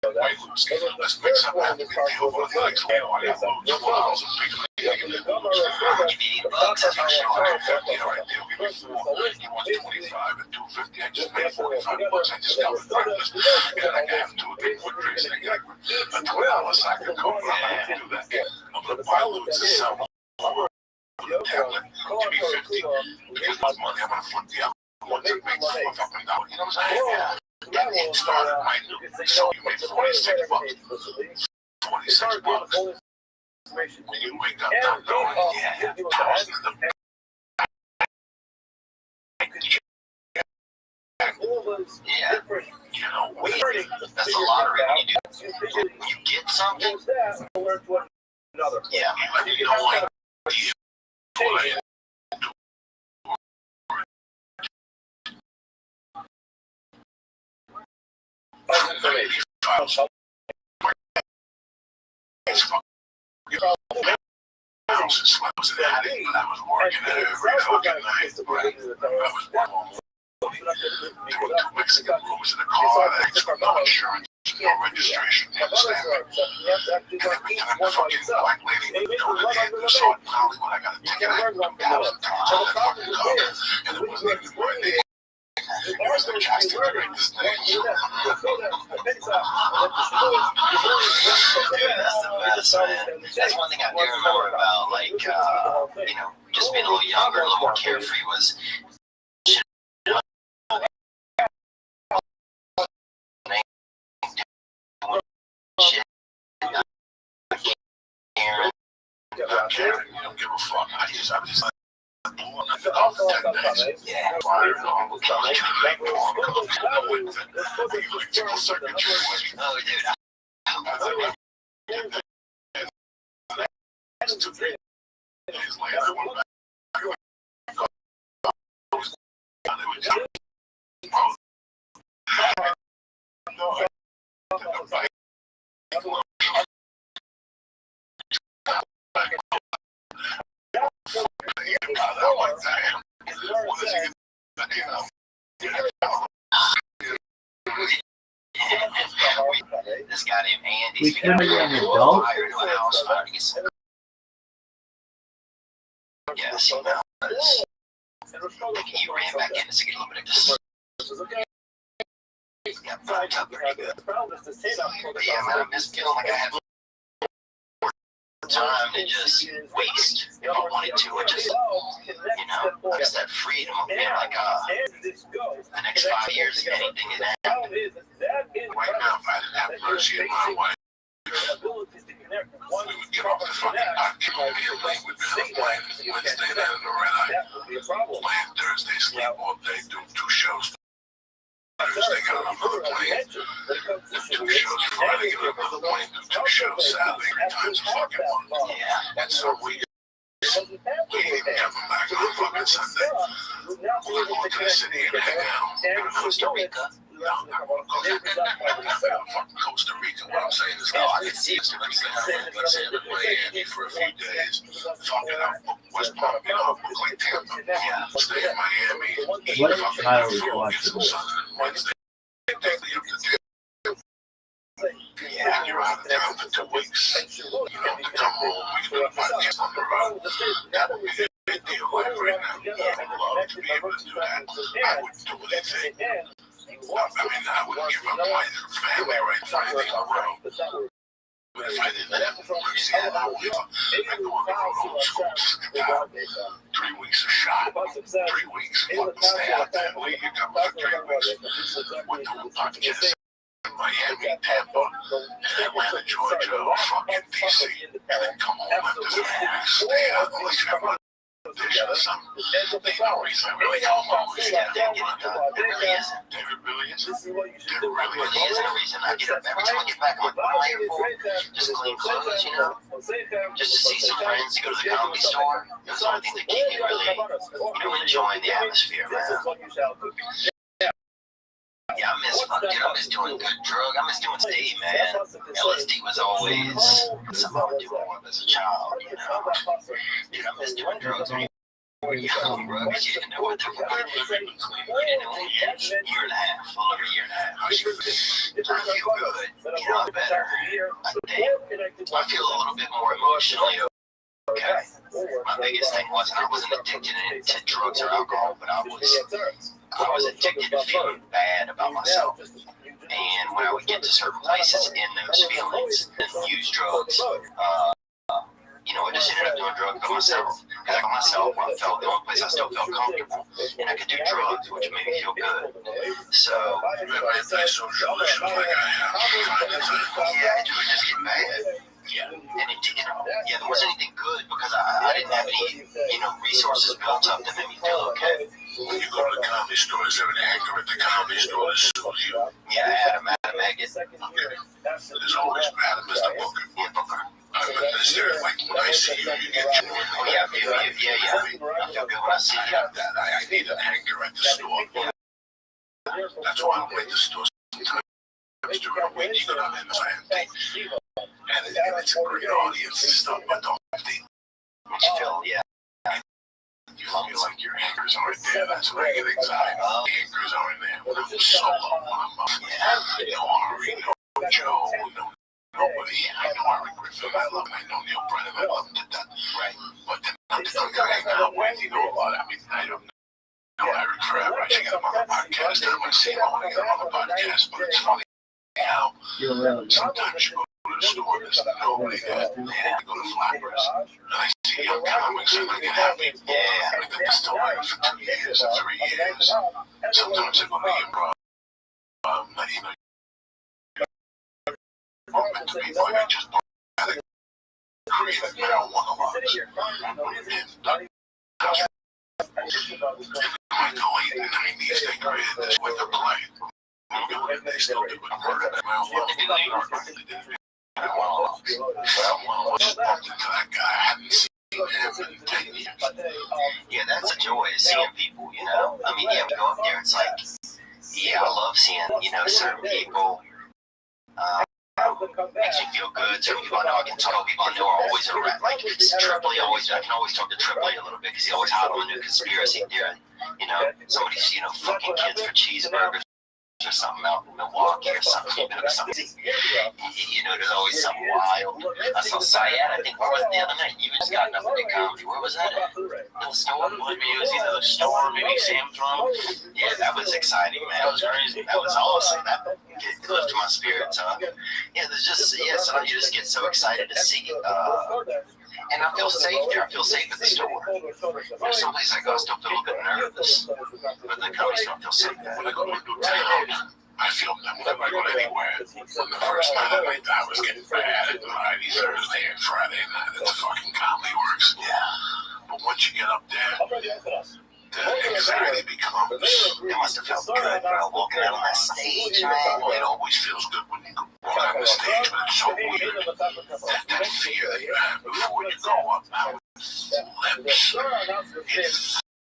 White loops. Let's make something happen. Deal for the legs. I got loads of $4 and $3. You need bucks. That's for sure. I got 50. All right, deal. Give me 4. He wants 25 and 250. I just made 45 bucks. I just got breakfast. And then I can have 2 or 3 foot drinks. And I got a $20 sack of coke. I'm not going to do that. I'm going to buy loads and sell them. Tablet. Give me 50. Because my money, I'm going to flip the other ones and make $4 fucking dollars. You know what I'm saying? Yeah. Get me started. I knew. So you made 46 bucks. 26 bucks. information. When you wake up not knowing, yeah, thousands of them. Yeah. Different. You know, Learning. That's the lottery when you You when you get something. use that to learn to another. Yeah. you know, like, what I Information. Since I was an addict, but I was working every fucking night. I was working. There were 2 Mexican rooms in the car, no insurance, no registration, you understand me? And every time the fucking black lady would go to the end of the song, probably when I got a ticket, I had $2,000 in that fucking car, and it wasn't even worth it. It was the cast of the greatest thing. Dude, that's the best, man. That's one thing I do remember about, like, you know, just being a little younger, a little more carefree was shit. I don't give a fuck. I'm just like, off 10 days. Yeah. Fire alarm will come. Electrical circuitry. Oh, dude. Days later, I went back. This guy named Andy. We couldn't be an adult. Fire to a house fire to get some. Yeah, see, now thinking you ran back in to get a little bit of this. Got fucked up pretty good. But yeah, man, I miss feeling like I had more time to just waste if I wanted to, or just, you know, just that freedom of being like, the next 5 years, anything can happen. Right now, if I didn't have mercy in my wife, we would give up the fucking immediately. We'd be on plane Wednesday night in the red eye. Playing Thursday, sleep all day, do 2 shows. Thursday, get on another plane. Do 2 shows Friday, get on another plane, do 2 shows Saturday, 3 times a fucking month. Yeah. And so we ain't even coming back on fucking Sunday. We're going to the city and hang out. Costa Rica. No, I want to go to fucking Costa Rica. What I'm saying is, I can see it. let's say play Andy for a few days. Fucking out West Palm, you know, Brooklyn, Tampa. Yeah. Stay in Miami. Eat What fucking child good is food. Get watching some this? sun on Wednesday. Daily up to 10. Yeah. You're out of town for 2 weeks. You know, to come home, we can do a podcast on the road. That would be a big deal right now. I would love to be able to do that. I wouldn't do anything. I mean, I wouldn't give up my family right for anything on the road. But if I didn't have mercy on my wife, I'd go on the road old school, just get down. 3 weeks a shot. 3 weeks, fucking stay out there. Leave your cover for 3 weeks. We're doing podcasts in Miami, Tampa, Atlanta, Georgia, or fucking DC. And then come home after 3 weeks, stay out, unless you have a audition or something. Ain't no reason I really come home. Yeah, they get it done. It really isn't. There really isn't. There It really really isn't a reason. I get up every time I get back. I'm like, what am I here for? Just clean clothes, you know? Just to see some friends, to go to the comedy store. Those are the things that keep me really, you know, enjoying the atmosphere, man. Yeah, I miss doing good drug. I miss doing LSD, man. LSD was always something I would do more of as a child, you know? Dude, I miss doing drugs when you were young, because you didn't know what they were doing. We didn't know a year and a half, a little over a year and a half. I feel good, you know, better. I feel a little bit more emotionally okay. My biggest thing was I wasn't addicted to drugs or alcohol, but I was addicted to feeling bad about myself. And when I would get to certain places in those feelings and use drugs, you know, I just ended up doing drugs by myself. Because by myself, I felt the only place I still felt comfortable, and I could do drugs, which made me feel good. So, antisocial issues like I have. yeah, it would just get bad. Yeah, and there wasn't anything good because I didn't have any, resources built up that made me feel okay. When you go to the comedy store, is there an anchor at the comedy store that suits you? Yeah, Adam Agate. Okay. There's always Adam as the booker. Yeah, Booker. But is there, like, when I see you, you get joy? Oh, yeah, I feel good when I see you. I need an anchor at the store. That's why I'm at the store sometimes during the week. You go down there and it's empty. And it's a great audience and stuff, but don't empty. Makes you feel, yeah. You feel like your anchors aren't there. That's when I get anxiety. The anchors aren't there. When I'm solo, when I'm no Ari, no Joe, no nobody. I know Ari Griffin, I love him. I know Neil Brennan, I love him to death. Right. But then I'm just like, I hang out with, I mean, I don't know Eric forever. I should get him on the podcast. I want to see him. I want to get him on the podcast, but it's funny how sometimes you go to the store, there's nobody there, and you go to Flappers, and I see young comics, and I get happy. Yeah, I think it's still like for 2 years or 3 years. Sometimes I go to improv, meant to be like I just created marijuana laws. In the late 90s, they created this with the play. They still do it. Marijuana was bumped into that guy. I hadn't seen him in 10 years. Yeah, that's a joy, seeing people, I mean, yeah, we go up there, it's like, yeah, I love seeing, certain people. Makes you feel good. Certain people I know I can talk. People I know are always around. Like Tripoli, I can always talk to Tripoli a little bit because he's always hot on a new conspiracy theory. Somebody's fucking kids for cheeseburgers or something out in Milwaukee or something. Something. There's always something wild. I saw Syed. I think where was it the other night? You just got nothing in comedy. Where was that at? The store. Maybe it was either the store, maybe Sam's Room. Yeah, that was exciting, man. That was crazy. That was awesome. That lifted my spirits up. Yeah, there's just sometimes you just get so excited to see. And I feel safe there. I feel safe at the store. There's some places I go, I still feel a little bit nervous. But the comedy store, I feel safe there. When I go to a new town, I feel that whenever I go anywhere, when the first night I was getting bad, Friday, Thursday, and Friday night at the fucking Comedy Works. Yeah. But once you get up there, the anxiety becomes. It must have felt good, bro, walking out on that stage, man. Well, it always feels good when you go on the stage, but it's so weird. That fear that you have before you go up, how lips,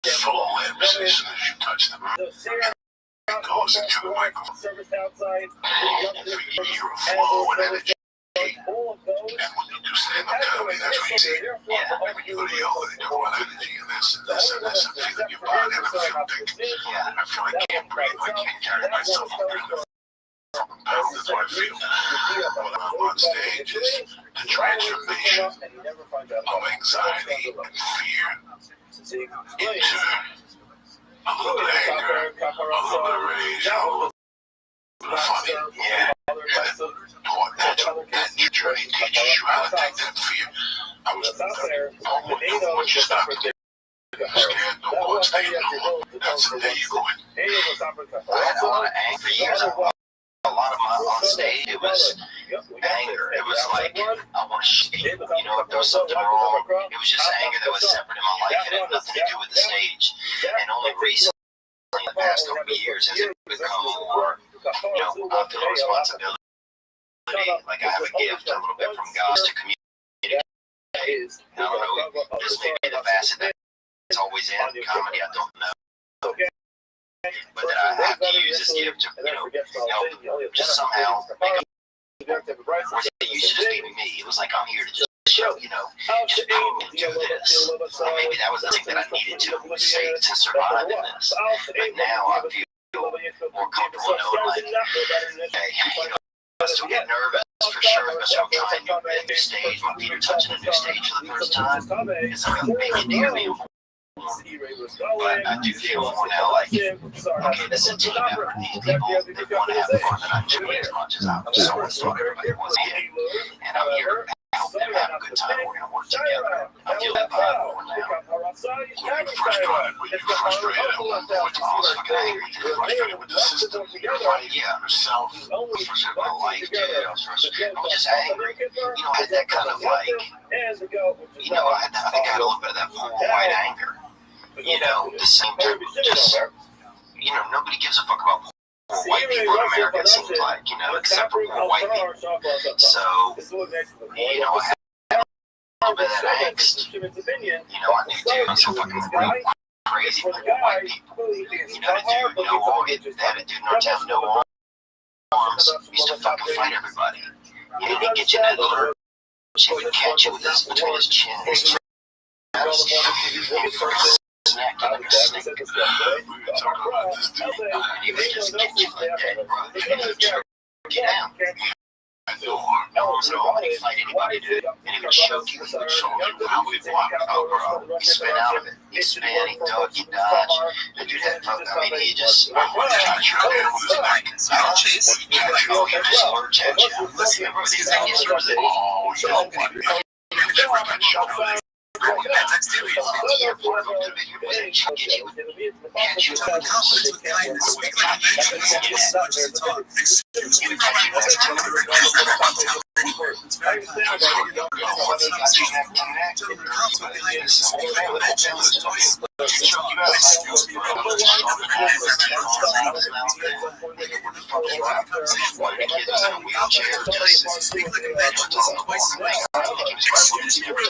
it's full of lips as soon as you touch them. It goes into the microphone. And you hear a flow and energy. And when you do stand-up comedy, that's what you see. Yeah. And when you go to yoga, they talk about energy and this and this and this, and feeling your body, and I feel big. Yeah. I feel I can't breathe, I can't carry myself, I'm kind of pound, that's what I feel. When I'm on stage, is the transformation of anxiety and fear into a little bit of anger, a little bit of rage, a little bit of funny. Yeah. That journey teaches you how to take that fear. I was once you stop it, you're scared no more, stay no more. That's the day you go in. I had a lot of anger for years. A lot of my on stage, it was anger. It was like, I want to shoot people. If there was something wrong, it was just anger that was separate in my life. It had nothing to do with the stage. And only recently, in the past couple of years, has it become more, I feel a responsibility. Like I have a gift a little bit from God to communicate. I don't know, this may be the facet that's always in comedy, I don't know. But that I have to use this gift to, help just somehow make it used to just be me. It was like I'm here to just show, just prove and do this. And maybe that was the thing that I needed to say to survive in this. But now I feel more comfortable knowing like, hey, I still get nervous for sure, especially I'm trying a new stage. My feet are touching a new stage for the first time. It's like a big deal. But I do feel more now like, okay, this is a team effort. These people, they want to have fun, and I enjoy it as much as I'm so sorry everybody wants to. And I'm here to help and have a good time. We're going to work together. I feel that vibe more now. When you first started, were you frustrated at one point? I was fucking angry. You're frustrated with the system. You're frustrated with yourself. I was frustrated with my life, dude. I was just angry. You know, I had that kind of like, you know, I think I had a little bit of that poor white anger. You know, the same time, just, you know, nobody gives a fuck about poor white people in America, it seems like, you know, except for poor white people. So, you know, I had a little bit of that angst. You know, I knew, dude, I'm so fucking crazy for poor white people. You know, the dude, no arms, they had a dude in our town, no arms, used to fucking fight everybody. You know, he'd get you in that little, he'd catch you with his, between his chin and his snack you like a snake. We were talking about this dude. He would just get you like that, bro. He would choke you down. No arms at all. He'd fight anybody, dude. And he would choke you. He would choke you. How would block? Oh, bro. He spin out of it. He spin, he ducked, he dodged. The dude had fuck. I mean, he just. Oh, he just lurch at you. Listen, remember these things? He was a. Oh, never got shot out.